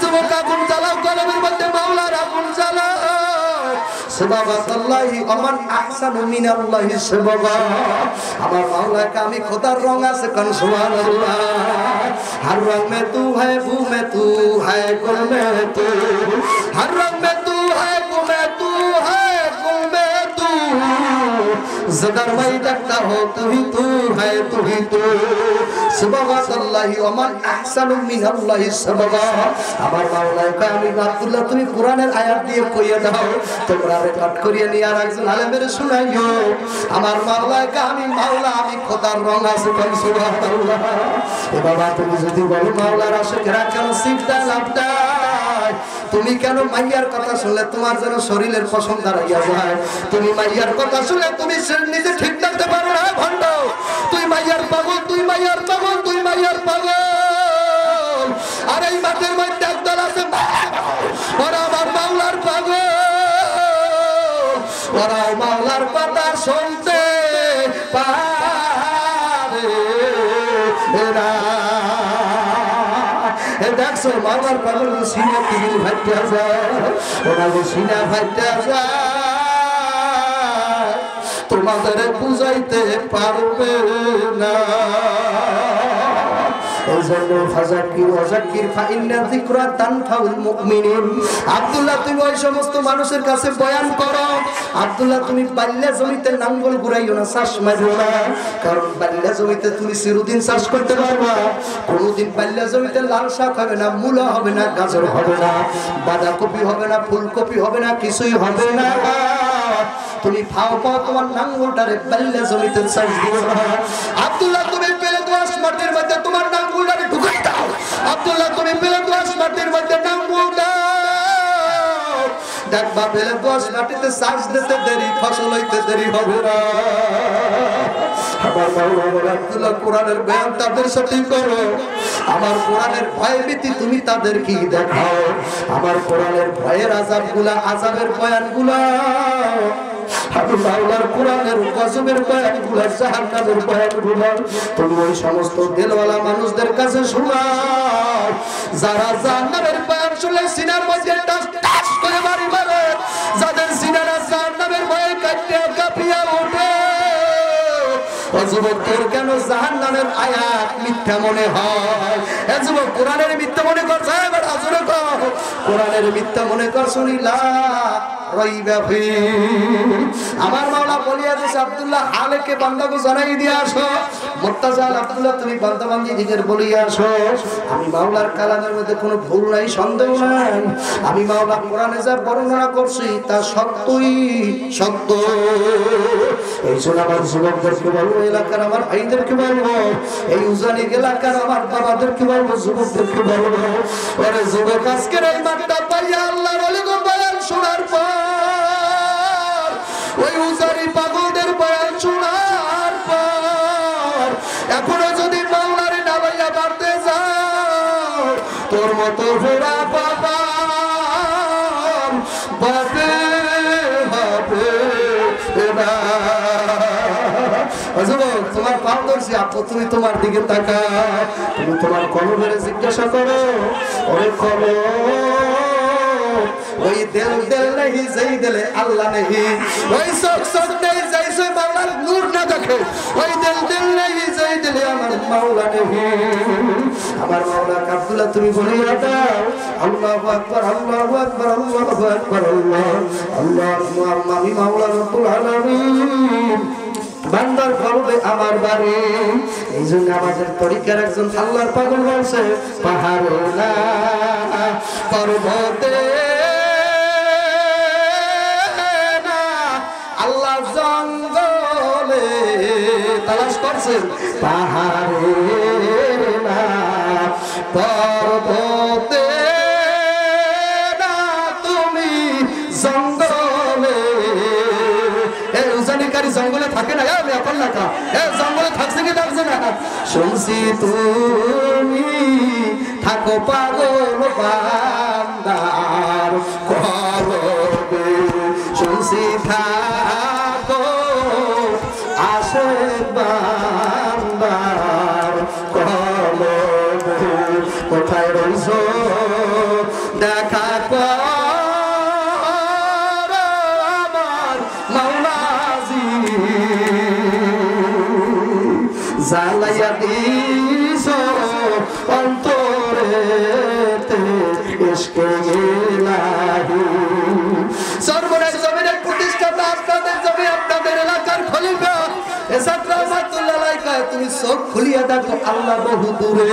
যুবক আগুন জ্বালাও কলমের মধ্যে মাওলার আগুন জ্বালাও সুবহানাল্লাহি ওমান আহসানু মিনাল্লাহি সুবহান আমার মাওলাকে আমি খোদার রং আছে কোন সুবহানাল্লাহ हर रंग में तू है बू में तू है गुल में तू हर रंग में तू है बू में तू है गुल में तू ज़दर वही देखता हो तू ही तू है तू ही तू সুবহানাল্লাহি ওয়া মান আহসানু মিনাল্লাহি সুবহান আমার মাওলাকে আমি আব্দুল্লাহ তুমি কোরআনের আয়াত দিয়ে কইয়া দাও তোমরা রেকর্ড করিয়ে নিয়ে আর একজন আলেমের শুনাইও আমার মাওলাকে আমি মাওলা আমি খোদার রং আছে কোন সুবহানাল্লাহ এ বাবা তুমি যদি বলো মাওলার আশিকরা কেন সিজদা লাভটা তুমি কেন মাইয়ার কথা শুনলে তোমার যেন শরীরের পশম দাঁড়াইয়া যায় তুমি মাইয়ার কথা শুনলে তুমি নিজে ঠিক থাকতে পারো না ভণ্ড তুই মাইয়ার পাগল তুই মাইয়ার পাগল তুই মাইয়ার পাগল আর এই মাঠের মধ্যে একদল আছে ওরা আমার মাওলার পাগল ওরা মাওলার কথা শুনতে পারে না দেখছো মাওলার পাগল সিনা টিভিল ফাইটা যায় ওরা সিনা ফাইটা যায় তোমাদের বুঝাইতে পারবে না এই জন্য ফাযাক্কির ওয়াযাক্কির ফাইন্না যিকরা তানফাউল মুমিনিন। আব্দুল্লাহ তুমি ওই সমস্ত মানুষের কাছে বয়ান করো, আব্দুল্লাহ তুমি বাল্যা জমিতে নাঙ্গল ঘুরাইও না, চাষ মারিও না, কারণ বাল্যা জমিতে তুমি চিরদিন চাষ করতে পারবা। কোনোদিন বাল্যা জমিতে লাল শাক হবে না, মূলা হবে না, গাজর হবে না, বাঁধাকপি হবে না, ফুলকপি হবে না, কিছুই হবে না। তুমি ফাও পাও তোমার নাঙ্গলটারে বাল্যা জমিতে চাষ দিও না। আব্দুল্লাহ তুমি পেলে দোয়াশ মাটির মধ্যে তোমার নাঙ্গলটারে ঢুকাই দাও। আব্দুল্লাহ তুমি পেলে দোয়াশ মাটির মধ্যে নাঙ্গল দাও, দেখবা পেলে দোয়াশ মাটিতে চাষ দিতে দেরি, ফসল হইতে দেরি হবে না। আমার মাওলানা আব্দুল্লাহ কোরআনের বয়ান তাদের সাথে করো, আমার কোরআনের ভয় ভীতি তুমি তাদের কি দেখাও, আমার কোরআনের ভয়ের আযাবগুলা, আযাবের বয়ানগুলা, আমি মাওলার কোরআনের গজবের বয়ানগুলা, জাহান্নামের বয়ানগুলা তুমি ওই সমস্ত দিলওয়ালা মানুষদের কাছে শোনাও যারা জাহান্নামের বয়ান শুনলে সিনার মধ্যে টাস টাস করে বাড়ি মারে, যাদের সিনারা জাহান্নামের ভয়ে কাঁপিয়া কাঁপিয়া ওঠে। ও যুবক, তোর কেন জাহান্নামের আয়াত মিথ্যা মনে হয়? এ যুবক, কোরআনের মিথ্যা মনে করছে? এবার আসলে কোরআনের মিথ্যা মনে করছো লা রাইবা ফি। আমার মাওলা বলিয়া দিয়েছে আব্দুল্লাহ আলেকে বান্দাকে জানাই দিয়ে আসো, মুত্তাজাল আব্দুল্লাহ তুমি বান্দা বান্দি দিকের বলিয়া আসো। আমি মাওলার কালামের মধ্যে কোনো ভুল নাই, সন্দেহ নাই। আমি মাওলা কোরআনে যা বর্ণনা করছি তা সত্যই সত্য। এই জন্য আমার যুবকদেরকে বলবো, এলাকার আমার ভাইদেরকে বলবো, এই উজানি এলাকার আমার বাবাদেরকে বলবো, যুবকদেরকে বলবো, ওরে যুবক, আজকের এই মাঠটা পাইয়া আল্লাহর ওলি গো বয়ান শোনার পর, ওই উজানি পাগলদের বয়ান শোনার পর এখনো যদি মাওলারে নামাইয়া বাড়তে যাও, তোর মতো ফেরা বাবা বাদে হবে না। তোমার পাও ধরছি আপু, তুমি তোমার দিকে তাকা, তুমি তোমার কলমের জিজ্ঞাসা করো, ওই কলম ওই দিল দিল নেই যেই দিলে আল্লাহ নেই, ওই চোখ চোখ নেই যেই সে মাওলার নূর না দেখে, ওই দিল দিল নেই যেই দিলে আমার মাওলা নেই। আমার মাওলা আব্দুল্লাহ তুমি বলিয়া দাও, আল্লাহু আকবার, আল্লাহু আকবার, আল্লাহু আকবার, আল্লাহ আল্লাহ। আমি মাওলা রব্বুল আলামিন বান্দার কলবে আমার বাড়ি। এই জন্য আমাদের তরিকার একজন আল্লাহর পাগল বলছে, পাহাড়ে না পর্বতে না আল্লাহ জঙ্গলে তালাশ করছেন, পাহাড়ে না পর্বতে না তুমি জঙ্গলে। জঙ্গলে থাকে না, জঙ্গলে থাকছে কি থাকছে না? শুনছি তুমি থাকো পাগল বান্দার কলবে, শুনছি থাকো আসে বান্দার কলবে, কোথায় রইছ দেখা জ্বালাইয়া দিছ অন্তরেতে ইশকে ইলাহি। সর্বনাশ জমিনের প্রতিষ্ঠাতা আপনাদের জমি, আপনাদের এলাকার খলিফা এসাদ রহমাতুল্লাহ আলাইহি, তুমি চোখ খুলিয়া দেখো আল্লাহ বহু দূরে।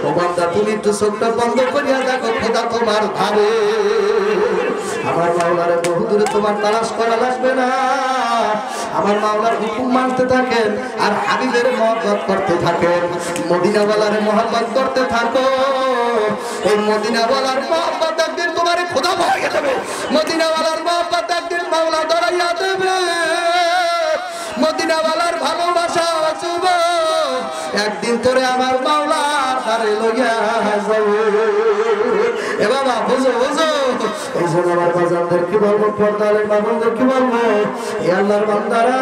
ও বান্দা, তুমি একটু চোখটা বন্ধ করিয়া দেখো খোদা তোমার ধারে। আমার মাওলারে বহু দূরে তোমার তালাশ করা লাগবে না। আমার মাওলার হুকুম মানতে থাকেন আর হাবিবের মহব্বত করতে থাকেন, মদিনাওয়ালারে মহব্বত করতে থাকো। এই মদিনাওয়ালার মহব্বত একদিন তোমার খোদা ভরে যাবে, মদিনাওয়ালার মহব্বত একদিন মাওলা ধরাইয়া দেবে। মদিনাওয়ালার ভালোবাসা আসব একদিন তোরে আমার মাওলা ধারে লইয়া যাবে। এ বাবা বুঝো বুঝো। এই জন্য আমার বাজারদের কি বলবো, পর্দালের মামুনদের কি বলবো, এই আল্লাহর বান্দারা,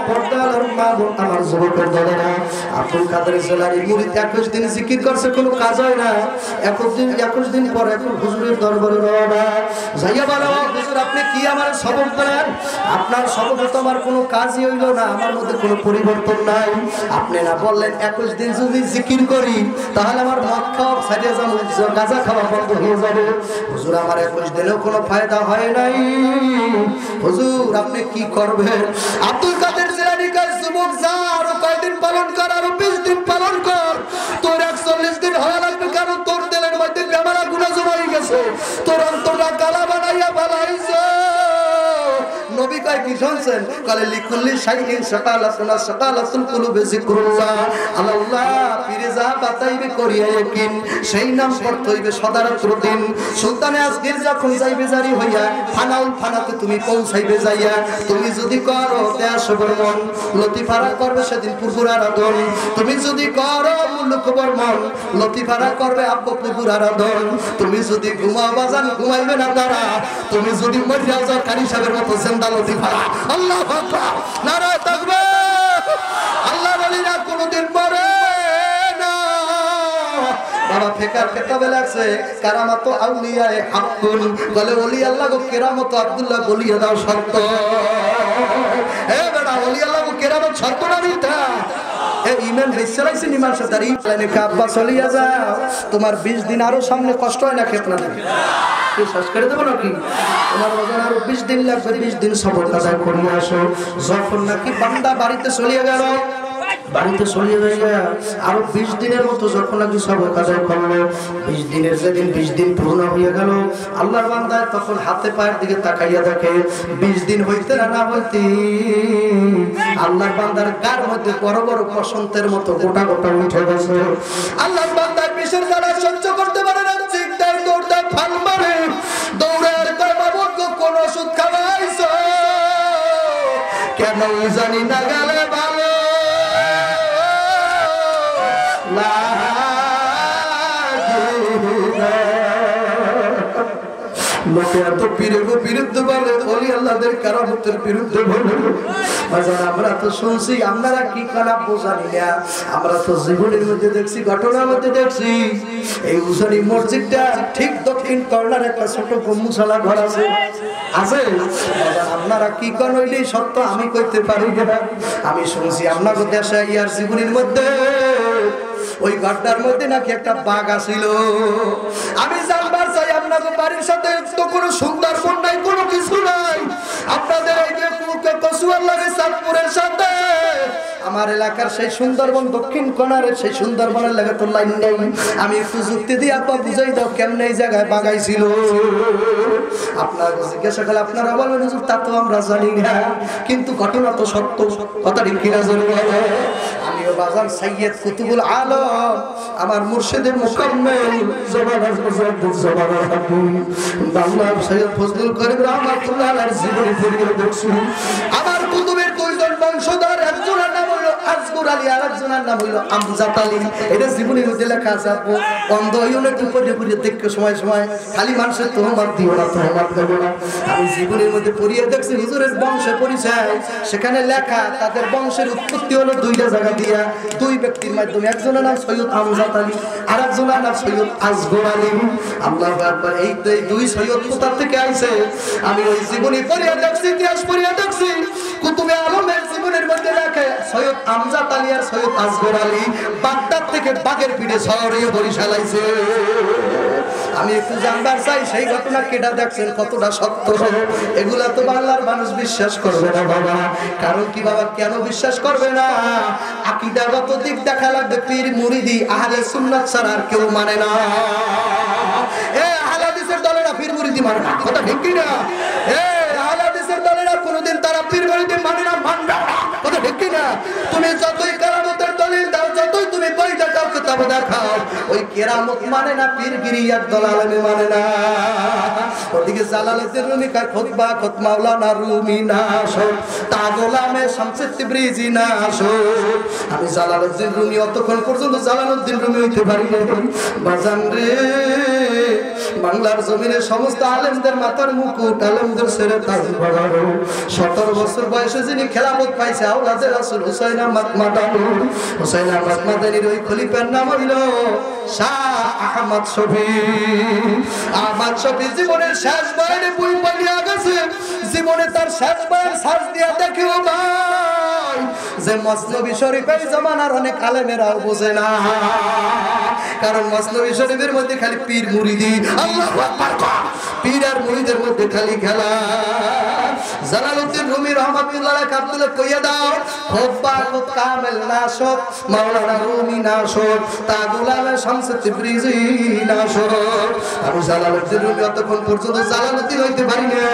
পর্দালের মামুন, আমার যুবকের দলেরা, আব্দুল কাদের জেলারি মুরিদ 21 দিন জিকির করছে, কোনো কাজ হয় না। 21 দিন পর এখন হুজুরের দরবারে রওনা যাইয়া বলো, হুজুর আপনি কি আমার সবক দেন? আপনার সবকে তো আমার কোনো কাজই হইল না, আমার মধ্যে কোনো পরিবর্তন নাই। আপনি না বললেন 21 দিন যদি জিকির করি তাহলে আমার মদ খাওয়া ছাড়িয়ে যাবো, গাঁজা খাওয়া বন্ধ হয়ে যাবে। হুজুর আমার 21 দিনেও কোনো ফায়দা হয় নাই। হুজুর আপনি কি করবেন? আব্দুল কাদের জিলানী কয় যুবক যা আরো কয়দিন পালন কর, আরো 20 দিন পালন কর। তোর 41 দিন হওয়া লাগবে, কারণ তোর দিলের মধ্যে বেমারা গুনাহ জমা হয়ে গেছে, তোর অন্তরটা কালা বানাইয়া বানাইছে। নবী কয় কি শুনছেন? কলে লিকুল্লি শাইইন শাকালাতুনা শাকালাতুল কুলুবি যিকরুল্লাহ, আল্লাহ পীরে যা বাতাইবে করিয়া ইয়াকিন, সেই নাম পড়তে হইবে সদারাত্র দিন। সুলতানে আজগীর যখন যাইবে জারি হইয়া ফানাউল ফানাতে তুমি পৌঁছাইবে যাইয়া, তুমি যদি করো দেশবর মন লতিফারা করবে সেদিন পুরপুর আরাধন, তুমি যদি করো মুল্লুকবর মন লতিফারা করবে আব্ব পুরপুর আরাধন, তুমি যদি ঘুমাও বাজান ঘুমাইবে না তারা, তুমি যদি মরিয়া যাও কারি সাহেবের মতো জিন্দা লতিফারা। আল্লাহু আকবার, নারায়ে তাকবীর। আল্লাহর ওলিরা কোনদিন মরে না। বাবা ফেকার কিতাবে লাগছে কারামাত আউলিয়ায়ে হাক্কুন, বলে ওলি আল্লাহ গো কেরামত আব্দুল্লাহ বলিয়ে দাও শর্ত। এ বেটা ওলি আল্লাহ গো কেরামত শর্ত না মিথ্যা? ইমান বেশরাইছে নিমান সাদারি লাইনে কাব্বা চলিয়া যাও, তোমার 20 দিন আরো সামনে কষ্ট হয় না খেত না কি শেষ করে দেব নাকি? তোমার বাজার আরো 20 দিন লাগবে, 20 দিন সবর কাজা করিয়ে আসো। যখন নাকি বান্দা বাড়িতে চলিয়ে গেল, বাড়িতে চলিয়ে যাইয়া আরো 20 দিনের মতো যখন নাকি সবর কাজা করলো, 20 দিনের যেদিন 20 দিন পূর্ণ হয়ে গেল, আল্লাহর বান্দা তখন হাতে পায়ের দিকে তাকাইয়া দেখে 20 দিন হইতে না হইতে আল্লাহর বান্দার গার মধ্যে বড় বড় বসন্তের মতো গোটা গোটা উঠে গেছে। আল্লাহর বান্দা বিষের জ্বালা সহ্য করতে পারে না, চিন্তায় দৌড়ায় ফাল মারে, দৌড়ার কয় বাবা কোন ওষুধ খাওয়াইছো? কেন জানি না গেলে ভালো লোকে এত পীরের বিরুদ্ধে বলে, ওলি আল্লাহদের কারামতের বিরুদ্ধে বলে। আমরা তো শুনছি, আপনারা কি খারাপ বোঝানি না, আমরা তো জীবনের মধ্যে দেখছি, ঘটনার মধ্যে দেখছি। এই উসানি মসজিদটা ঠিক দক্ষিণ কর্নার একটা ছোট গম্বুশালা ঘর আছে, আছে। আপনারা কি করেন ওইটি সত্য আমি কইতে পারি না। আমি শুনছি আপনাদের দেশে ইয়ার জীবনের মধ্যে ওই ঘরটার মধ্যে নাকি একটা বাঘ আছিল। আমি জানবার চাই আপনাদের বাড়ির সাথে তো কোনো সুন্দরবন নাই, কোনো কিছু নাই। আপনাদের এই যে কচুয়াল্লারের চাঁদপুরের সাথে আমার এলাকার সেই সুন্দরবন দক্ষিণ কোণারের সেই সুন্দরবনের লাগে তো লাইন নেই। আমি একটু যুক্তি দিয়ে আপা বুঝাই দাও কেমনে এই জায়গায় বাগাইছিল। আপনারা জিজ্ঞাসা করলে আপনারা বলবেন হুজুর তা তো আমরা জানি না, কিন্তু ঘটনা তো সত্য, কথা ঠিক কিনা জানি। আমিও বাজার সৈয়দ কুতুবুল আলম আমার মুর্শিদের মুকাম্মেল জমানার মুজাদ্দিদ জমানার হাকিম বাংলার সৈয়দ ফজলুল করিম রাহমাতুল্লাহ আলাইহির জীবনী পড়িয়ে দেখছি। আমার কুতুবের দুইজন বংশধর, একজনের নাম হইল আজগর আলী, আর একজনের নাম হইল আমজাদ আলী। এটা জীবনীর মধ্যে লেখা আছে। আপু অন্ধ ইউনিট উপরে উপরে দেখে সময় সময় খালি মানুষের তোহমাত দিও না, তোহমাত দেবো না। আমি জীবনের মধ্যে পড়িয়ে দেখছি হুজুরের বংশের পরিচয়, সেখানে লেখা তাদের বংশের উৎপত্তি হলো দুইটা জায়গা দিয়া, দুই ব্যক্তির মাধ্যমে। একজনের নাম সৈয়দ আমজাদ আলী, আর একজনের নাম সৈয়দ আজগর আলী। আল্লাহু আকবার। এই দুই সৈয়দ কোথা থেকে আইছে আমি ওই জীবনী পড়িয়ে দেখছি, ইতিহাস পড়িয়ে দেখছি। কুতুবে আলমের জীবনের মধ্যে লেখে সৈয়দ আমজাদ আলী আর সৈয়দ আজগর আলী বাগদাদ থেকে বাগের পিঠে শহরে বরিশাল আইছে। আমি একটু জানবার চাই সেই ঘটনা কেটা দেখছেন, কতটা সত্য। এগুলা তো বাংলার মানুষ বিশ্বাস করবে না বাবা। কারণ কি বাবা, কেন বিশ্বাস করবে না? আকীদাগত দিক দেখা লাগবে, পীর মুরিদি আহলে সুন্নাত ছাড়া আর কেউ মানে না। এ আহলে হাদিসের দলেরা পীর মুরিদি মানে না, কথা ঠিক কি না? এ আহলে হাদিসের দলেরা কোনোদিন তারা পীর মুরিদি মানে না, মানবে না, কথা ঠিক কি না? তুমি যতই কেরামতের দলিল দাও, যতই তুমি বই দেখাও, কিতাব দেখাও, ওই কেরামত মানে না, পীরগিরি একদল আলেমে মানে না। ওদিকে জালালউদ্দিন রুমি কার খুতবা খুত মাওলানা রুমি না আসো, তাজ ওলামে শামসুত তিবরিজি না আসো। আমি জালালউদ্দিন রুমি অতক্ষণ পর্যন্ত জালালউদ্দিন রুমি হইতে পারি না বাজান রে। বাংলার জমিনে সমস্ত আলেমদের মাথার মুকুট, আলেমদের ছেড়ে তাজ বাড়ানো। 17 বছর বয়সে যিনি খেলাফত পাইছে আওলাদে রাসূল হুসাইন আহমদ মাদানী। হুসাইন আহমদ মাদানীর ওই খলিফার নাম হইল শাহ আহমদ শফি। আহমদ শফি জীবনের শেষ বয়সে বই পালিয়ে গেছে। তার শেষ বয়ান শ্বাস দিয়া দেখিও ভাই যে মসনবী শরীফের জামানার অনেক আলেমেরাও বোঝে না, কারণ মসনবী শরীফের মধ্যে খালি পীর মুরিদি, আল্লাহু আকবার, পীর আর মুরিদের মধ্যে খালি খেলা। জালালউদ্দিন রুমি রহমাতুল্লাহ আলাইহি আব্দুল্লাহ কইয়া দাও খোফা খুদ কামেল নাশক মাওলানা রুমি নাশক তা গুলামে শামস তিবরিজি নাশক। আমি জালালউদ্দিন রুমি অতক্ষণ পর্যন্ত জালালউদ্দিন হইতে পারি না,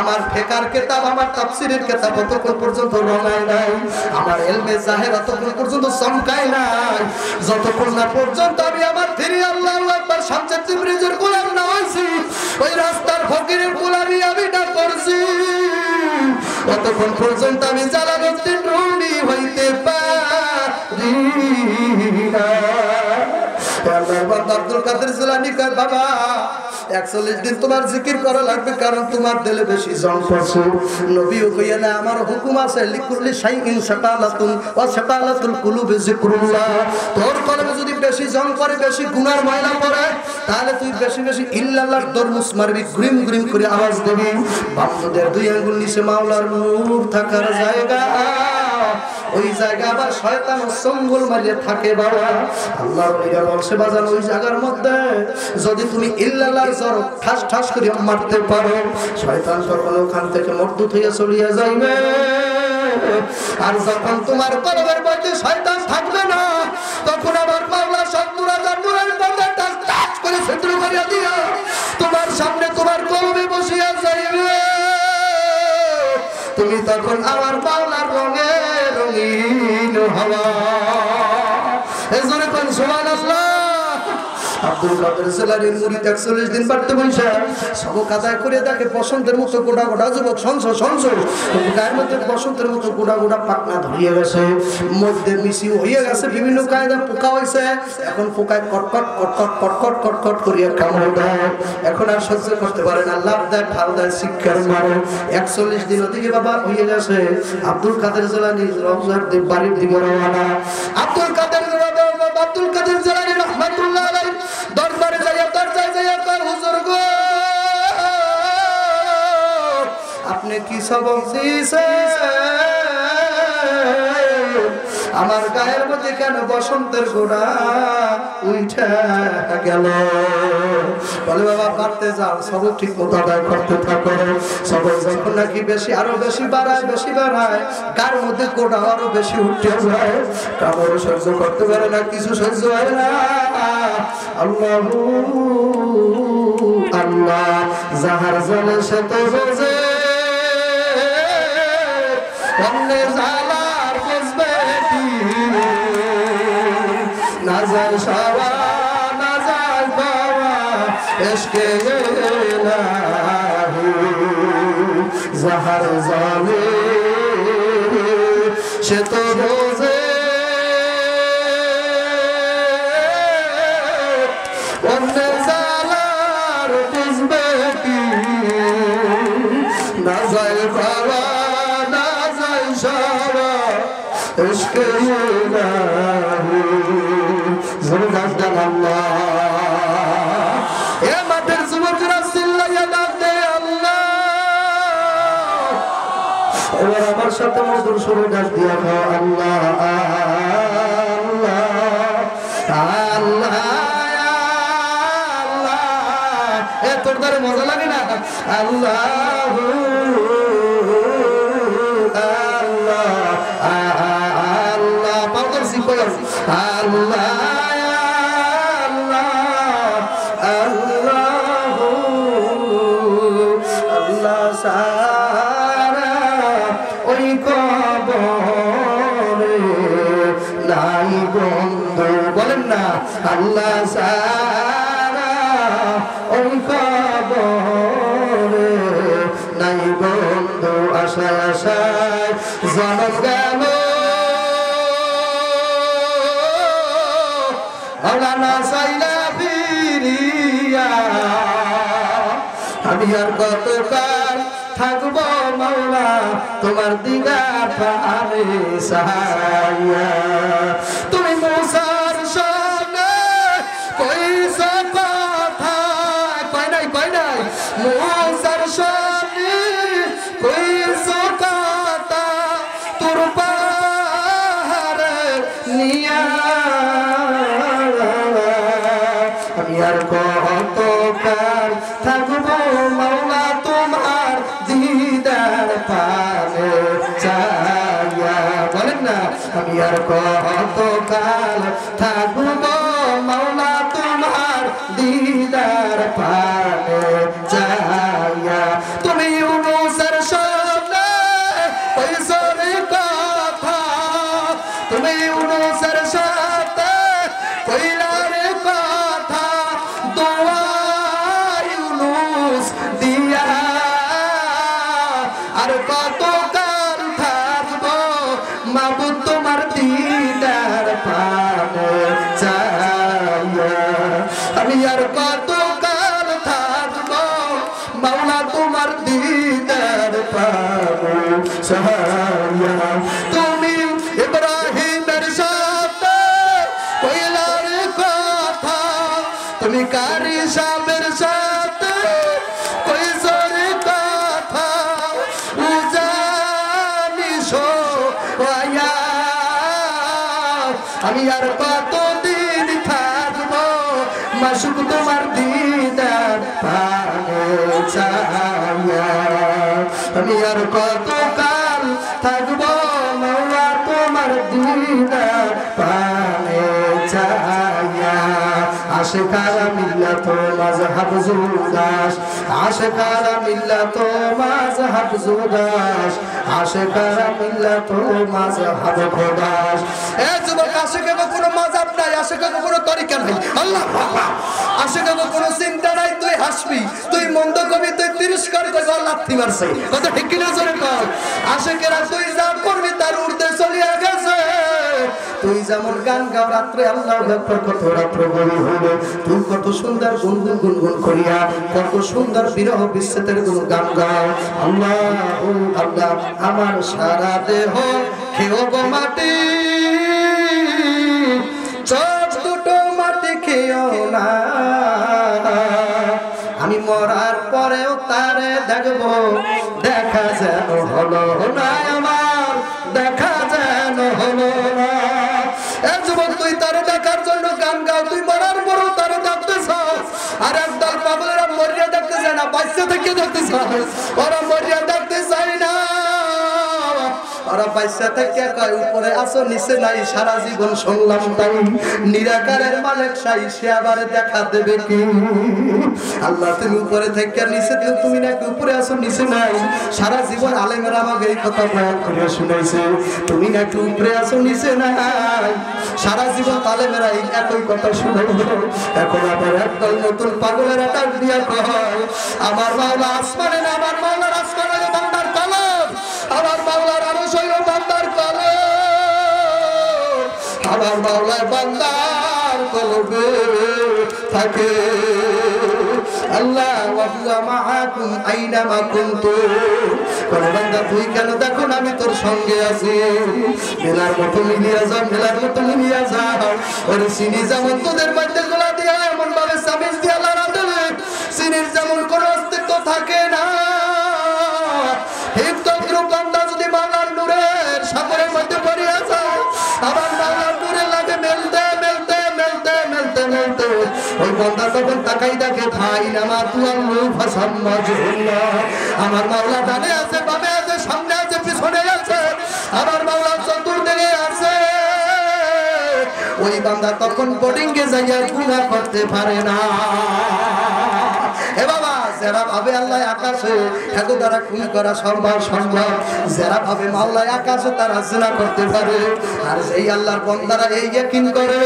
আমার ফিকার কিতাব আমার তাফসীরের কিতাব অতক্ষণ পর্যন্ত রঙায় নাই, আমার ইলমে জাহের অতক্ষণ পর্যন্ত চমকায় নাই, যতক্ষণ না পর্যন্ত আমি আমার ফিরি আল্লাহু আকবার শামস তিবরিজির গোলাম না হইছি, ওই রাস্তার ফকিরের গোলামি আমি না করছি, ততক্ষণ পর্যন্ত আমি জালালউদ্দিন রুমি হইতে পারি না। আব্দুল কাদের জিলানী কয় বাবা 41 দিন তোমার জিকির করা লাগবে, কারণ তোমার দিলে বেশি জং পড়ছে। নবীও কইয়া না আমার হুকুম আছে লিকুল্লি শাইইন শাকালাতুন ওয়া শাকালাতুল কুলুবি যিকরুল্লাহ। তোর কলবে যদি বেশি জং পড়ে, বেশি গুনার ময়লা পড়ে, তাহলে তুই বেশি বেশি ইল্লাল্লাহর দরমুস মারবি, গ্রিম গ্রিম করে আওয়াজ দিবি। বান্দুদের দুই আঙ্গুল নিচে মাওলার নূর থাকার জায়গা, ওই জায়গা আবার শয়তান সঙ্গল মারিয়ে থাকে বাবা। আল্লাহর ওলিরা বলছে বাজান ওই জায়গার মধ্যে যদি তুমি ইল্লাল্লাহর জোর ঠাস ঠাস করে মারতে পারো, শয়তান তখন ওখান থেকে মরদুদ হয়ে চলিয়া যাইবে। আর যখন তোমার কলবের মধ্যে শয়তান থাকবে না, তখন আবার মাওলা সত্তর হাজার নূরের মধ্যে টাচ টাচ করে ছিদ্র করিয়া দিয়া তোমার সামনে তোমার কলবে বসিয়া যাইবে। তুমি তখন আমার মাওলার রঙে রঙিন হওয়া। এজন্য কোন সুবহানাল্লাহ। আব্দুল কাদের জিলানীর মুরিদ 41 দিন বাড়তে বইসা সবক আদায় করে দেখে বসন্তের মতো গোটা গোটা যুবক সংসদ গায়ের মধ্যে বসন্তের মতো গোটা গোটা পাকনা ধরিয়ে গেছে, মধ্যে মিশি হয়ে গেছে, বিভিন্ন কায়দা পোকা হয়েছে। এখন পোকায় কটকট কটকট কটকট কটকট করিয়া কামড় দেয়, এখন আর সহ্য করতে পারে না, লাভ দেয়, ঢাল দেয়, শিক্ষার মারে। 41 দিন ওদিকে বাবা হয়ে গেছে। আব্দুল কাদের জিলানী রওজার বাড়ির দিকে রওনা। আব্দুল কাদের জিলানী রাহমাতুল্লাহ আলাইহি দরবারে যাইয়া দরজায় যাইয়া কয় হুজুর গো আপনি কি সবক দিয়েছেন? আমার গায়ের মধ্যে কেন বসন্তের গোড়া উঠে গেল? বলে বাবা পারতে যাও, সবক ঠিক মতো আদায় করতে থাকো। সবক যখন নাকি বেশি আরো বেশি বাড়ায় তার মধ্যে গোড়া আরো বেশি উঠে যায়, কামড় সহ্য করতে পারে না, কিছু সহ্য হয় না। আল্লাহু আল্লাহ যাহার জলে সে তো বোঝে, অন্যের জ্বালার বুঝবে কি, না যায় সাওয়া না যায় পাওয়া এসকে ইলাহি। যাহার জলে সে তো বোঝে, অন্যের জ্বালার বুঝবে কি, না যায় পাওয়া না যায় সাওয়া এসকে ইলাহি। আল্লাহ এ মাঠের যুবকরা চিল্লাইয়া ডাক দে আল্লাহ। এবার আমার সাথে মধুর সুরে ডাক দিয়া খাও আল্লাহ আল্লাহ আল্লাহ। এ তোর দ্বারা মজা লাগে না? আল্লাহ আল্লাহ পাউদার সিম্পল আল্লাহ সারা ওই কবরে নাই বন্ধু, বলেন না আল্লাহ সারা ওই কবরে নাই বন্ধু। আশায় আশায় জনম গেল আল্লাহ সাইলা ফিরিয়া, আমি আর কতকাল থাকবো মাওলা তোমার দিদার পানে সাহাইয়া। তুমি মুসার সামনে কইছো কথা, কয় নাই মুসার সামনে কই আর কত কাল থাকবো মাওলা তোমার দিদার পানে চাইয়া। বলেন না, আমি আর কত কাল থাকবো মাওলা তোমার দিদার পানে চাইয়া। তুমি ইউনূসের সামনে কইছো রে কথা, তুমি ইউনূসের সাথে কইলা রে কথা, দোয়া ইউনূস দিয়া আর কত কাল থাকবো মাবুদ তোমার দিদার পানে চাইয়া। আমি আর কত কাল থাকবো মাওলা তোমার দিদার পানে চাইয়া। তুমি ইব্রাহিমের সাথে কইলা রে কথা, তুমি কারি সাহেবের সাথে কইছো রে কথা, উজানিশো আয়া। আমি আর কতদিন থাকবো মাসুক তোমার দিদার পানে চাইয়া। আমি আর কত কাল থাকবো মাওলা তোমার দিদার পানে চাইয়া। আশিকারা মিল্লাত মাযহাব জুদাস, আশিকারা মিল্লাত মাযহাব জুদাস, আশিকারা মিল্লাত মাযহাব খোদাস। এ যুবক, আশিকে কোনো মাযহাব নাই, আশিকে কোনো তরিকা নাই। আল্লাহ আল্লাহ, আশিকে কোনো চিন্তা নাই। তুই হাসবি, তুই মন্দ কবি, তুই তিরস্কার করবি, লাথি মারছে। কথা ঠিক কিনা জোরে কর। আশিকেরা তুই যা করবি তার ঊর্ধ্বে চলিয়া গেছে। তুই যেমন গান গাও রাত্রে আল্লাহু আকবার কত রাত্র গভীর হলো, তুই কত সুন্দর গুনগুন গুনগুন করিয়া কত সুন্দর বিরহ বিচ্ছেদের কোন গান গাও। আল্লাহু আল্লাহ, আমার সারা দেহ খেও গো মাটি, চোখ দুটো মাটি খেও না। আমি মরার পরেও তারে দেখবো, দেখা যেন হলো না আমার, দেখা যেন হলো না। এ যুবক, তুই তারে দেখার জন্য গান গাও, তুই মরার পরেও তারে দেখতেছ। আর একদল পাগলেরা মরিয়া দেখতে চায় না, বাচ্চা থেকে দেখতে চায়। ওরা মরিয়া দেখতে চায় না, ওরা বাচ্চা থেকে কয় উপরে আসো নিচে নাই। সারা জীবন শুনলাম তাই নিরাকারের মালিক সাই, সে আবার দেখা দেবে কি? আল্লাহ তুমি উপরে থেকে নিচে দিও, তুমি নাকি উপরে আসো নিচে নাই। সারা জীবন আলেমেরা আমাকে এই কথা বয়ান করে শুনাইছে, তুমি নাকি উপরে আসো নিচে নাই। সারা জীবন আলেমেরা এই একই কথা শুনাইছে। এখন আবার একদল নতুন পাগলেরা ডাক দিয়া কয়, আমার মাওলা আসমানে না, আমার মাওলার আসমানে বান্দার কলম, আমার মাওলার আরশ হইল বান্দার কলম, আমার মাওলার বান্দার কলবে থাকে। আল্লাহ ওয়া মাআকুম আইনামা কুনতুম, কোন বান্দা তুই কেন দেখো না আমি তোর সঙ্গে আছি। মেলার মতো মিলিয়া যাও, মেলার মতো মিলিয়া যাও। ওরে চিনি যেমন তোদের মধ্যে গোলা দিয়া এমন ভাবে সামিজ দিয়া লড়া দেবে, চিনির যেমন কোন অস্তিত্ব থাকে না। বান্দা যদি মাওলার নূরের সাগরের মধ্যে পড়িয়া যায়, আবার মাওলার নূরে লাগে মেলতে মেলতে মেলতে মেলতে মেলতে, ওই বান্দা তখন তাকাই দেখে ভাই নামা তুয়াল্লু ফাসাম্মাজুল্লাহ, আমার মাওলা ডানে আছে, বামে আছে, সামনে আছে, পিছনে আছে, আমার মাওলা চতুর্দিকে আছে। ওই বান্দা তখন বোর্ডিংয়ে যাইয়া গুনাহ করতে পারে না। এ বাবা, যারা ভাবে আল্লাহ আকাশে, এত দ্বারা খুন করা সম্ভব সম্ভব, যারা ভাবে মাওলা আকাশে তারা জিনা করতে পারে, আর এই আল্লাহর বান্দারা এই ইয়াকিন করে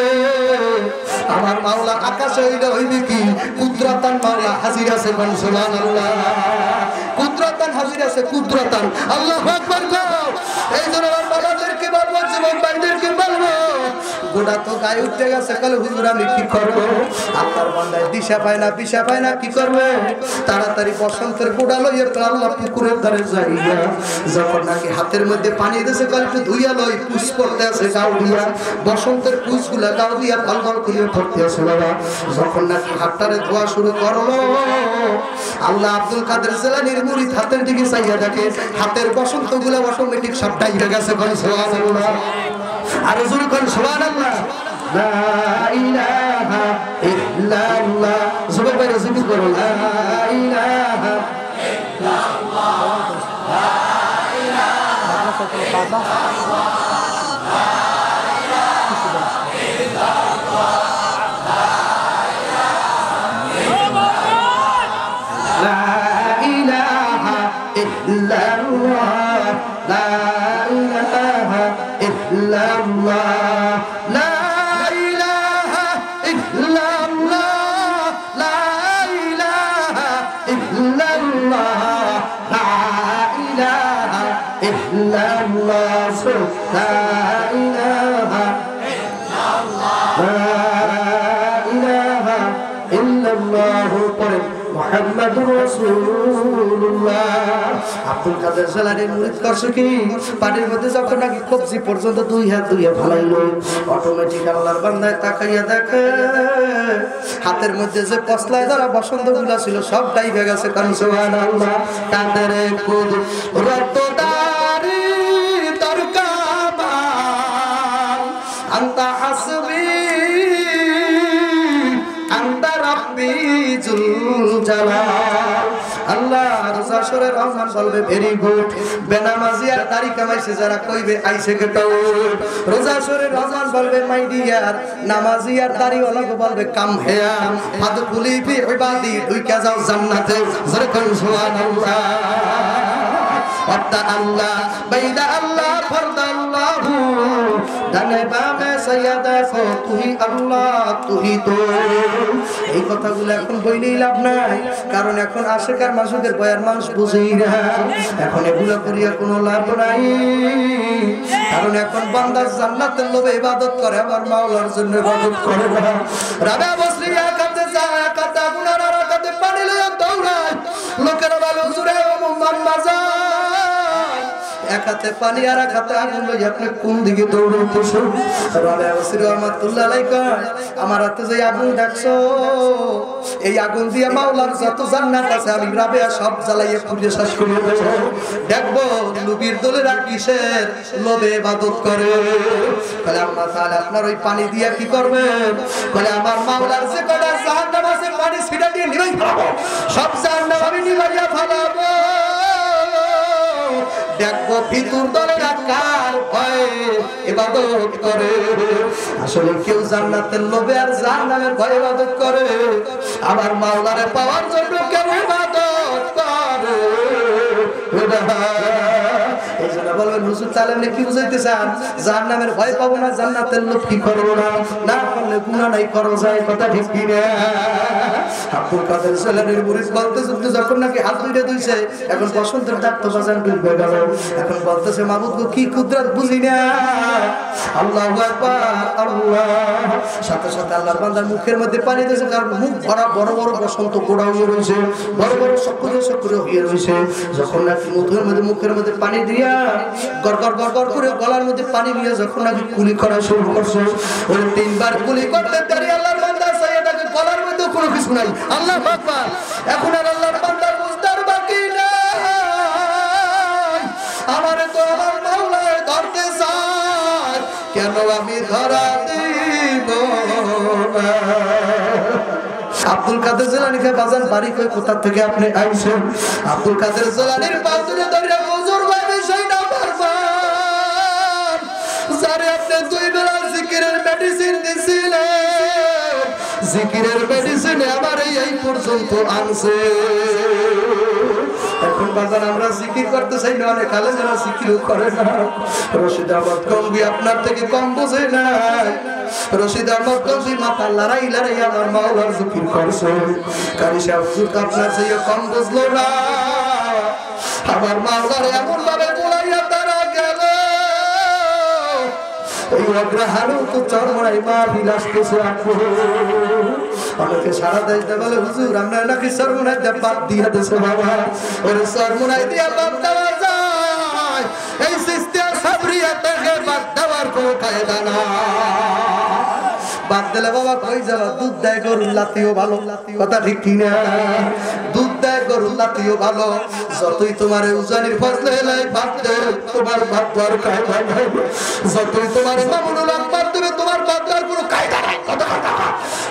আমার মাওলা আকাশে হইলে হইবে কি কুদরতান মাওলা হাজির আছে। কোন সুবহানাল্লাহ, কুদরতান হাজির আছে, কুদরতান। আল্লাহু আকবার। এই জন্য আমার বাবাদেরকে বলবো, জীবন ভাইদেরকে বলবো, গোটা তো গায়ে উঠে গেছে, কাল হুজুর আমি কি করবো? আল্লাহর বান্দায় দিশা পায় না, দিশা পায় না, কি করবে? তাড়াতাড়ি বসন্তের গোড়া লইয়া আল্লাহ পুকুরের ধারে যাইয়া, যখন নাকি হাতের মধ্যে পানি দিয়েছে, কাল একটু ধুইয়া লই, পুষ পড়তে আছে গাও দিয়া, বসন্তের পুষগুলা গাও দিয়া ভাল ভাল করিয়া পড়তে আছে বাবা। যখন নাকি হাতটারে ধোয়া শুরু করলো, আল্লাহ আব্দুল কাদের জিলানীর মুরিদ হাতের দিকে চাইয়া দেখে হাতের বসন্ত গুলা অটোমেটিক সবটাই হয়ে গেছে। কোন সুবহানাল্লাহ, আর জোরে কোন সুবহানাল্লাহ। লা ইলাহা ইল্লাল্লাহ সবাই বাইরে জিকির করো লা ইলাহা ইল্লাল্লাহ লা ইলাহা ইল্লাল্লাহ আব্দুল কাদের জিলানীর মুরিদ করছে কি পানির মধ্যে যখন নাকি কবজি পর্যন্ত দুই হাত দুইয়া ভালাইলো অটোমেটিক আল্লাহর বান্দায় তাকাইয়া দেখে হাতের মধ্যে যে পশলায় ধরা বসন্ত গুলা ছিল সব ডাইবে গেছে কারণ সুবহানাল্লাহ কাদের কুদরতদারি তরকামান আনতা হাসবি আনতা রাব্বি জুল জালাল আল্লাহ রোজাশরের রহমান বলবে ভেরি গুড বেনামাজি আর দাড়ি কামাইছে যারা কইবে আইছে কেটো রোজাশরের রহমান বলবে মাই ডিয়ার নামাজি আর দাড়িওয়ালা বলবে কাম হেয়া ফাদখুলি ফি ইবাদি ঢুইকা যাও জান্নাতে যখন সুবহানাল্লাহ ওয়াতা আল্লাহ বাইদা আল্লাহ ফরদা আল্লাহু ডানে বামে সাইয়্যিদা তুই আল্লাহ তুই তো এই কথাগুলো এখন বইলেই লাভ নাই কারণ এখন আশিকার মাসুকের বয়ার মানুষ বুঝেই না এখন এগুলো করিয়া কোনো লাভ নাই কারণ এখন বান্দা জান্নাতের লোভে ইবাদত করে আমার মাওলার জন্য ইবাদত করে না রাবে বসরিয়া কাতে যায় কাতে গুনার আর কাতে পানি লইয়া দৌড়ায় লোকের ভালো জুড়ে মুম্মান বাজার এক হাতে পানি আর এক হাতে আগুন লইয়া আপনি কোন দিকে দৌড়াইতেছেন রাবে বসরি রহমাতুল্লাহ আলাইহি আমার হাতে যে আগুন ডাকছো এই আগুন দিয়ে মাওলার যত জান্নাত আছে আমি রাবেয়া সব জ্বালাইয়া পুড়িয়ে শেষ করে দেব দেখবো নবীর দলেরা কিসের লোভে ইবাদত করে বলে আল্লাহ তাআলা আপনার ওই পানি দিয়া কি করবেন বলে আমার মাওলার যে কটা জাহান্নাম আছে পানি ছিটা দিয়ে নিভাই ফেলাবো সব জাহান্নাম আমি নিভাইয়া ফেলাবো দেখবো ভিতর দলেরা কার ভয়ে ইবাদত করে আসলে কেউ জান্নাতের লোভে আর জাহান্নামের ভয়ে ইবাদত করে আবার মাওলারে পাওয়ার জন্য কেউ ইবাদত করে এই জন্য বলবেন হুজুর তাহলে কি বুঝাইতে চান জাহান্নামের ভয় পাবো না জান্নাতের লোভ কি করবো না না করলে গুনাহ নাই করো যায় কথা ঠিক কি না আব্দুল কাদের জিলানীর মুরিদ বলতে যখন নাকি হাত দুইটা দুইছে এখন বসন্তের ডাক তো বাজার ডুবে গেল এখন বলতেছে মাবুদ গো কি কুদরত বুঝি না আল্লাহু আকবার আল্লাহ সাথে সাথে আল্লাহর বান্দার মুখের মধ্যে পানি দিয়েছে কারণ মুখ ভরা বড় বড় বসন্ত গোড়া হয়ে রয়েছে বড় বড় সক্রিয় হয়ে রয়েছে যখন নাকি মুখের মধ্যে পানি দিয়া গড়গড় গড়গড় করে গলার মধ্যে পানি নিয়ে যখন নাকি কুলি করা শুরু করছে ওই তিনবার কুলি করতে তারি আল্লাহর বান্দা সাইয়েদাকে গলার মধ্যে কোনো কিছু নাই আল্লাহু আকবার এখন আর আল্লাহর বান্দার বুঝদার বাকি নাই আমারে তো আমার মাওলায় ধরতে চায় কেন আমি ধরা দিব না আব্দুল কাদের জিলানীকে বাজান বাড়ি কই কোথা থেকে আপনি আইছেন আব্দুল কাদের জিলানীর পাতুরে ধরে হুজুর ভাই বিষয় না পারবেন যারে আপনি দুই বেলা জিকিরের মেডিসিন দিছিলেন জিকিরের মেডিসিন আমার এই পর্যন্ত আনছে এখন বাজার আমরা জিকির করতে চাই না অনেক আলে যারা জিকিরও করে না রশিদ আহমদ গঙ্গি আপনার থেকে কম বোঝে না রশিদ আহমদ গঙ্গি মাথা লড়াই আমার মাওলার জিকির করছে কারি সাহেব হুজুর আপনার থেকে কম বুঝলো না আমার মাওলার এমন ভাবে বলাইয়া তারা গেল এই অগ্রহারও তো চরমরাই মা বিলাসতেছে আপু অনেকে সারা দেশ বলে হুজুর আমরা নাকি সরমুনাই বাদ দিয়া দেশে বাবা ওরে সরমুনাই দিয়া বাদ দেওয়া যায় এই সিস্টেম সাবরিয়া থেকে বাদ দেওয়ার কোনো কায়দা না বাদ দিলে বাবা কই যাবা দুধ দেয় গরুর লাতিও ভালো কথা ঠিক কি না দুধ দেয় গরুর লাতিও ভালো যতই তোমার উজানির ফজলে লাই ভাত দেয় তোমার ভাত আর কায়দা নাই যতই তোমার মামুনুল আকবার দেবে তোমার ভাত আর কোনো কায়দা নাই কথা কথা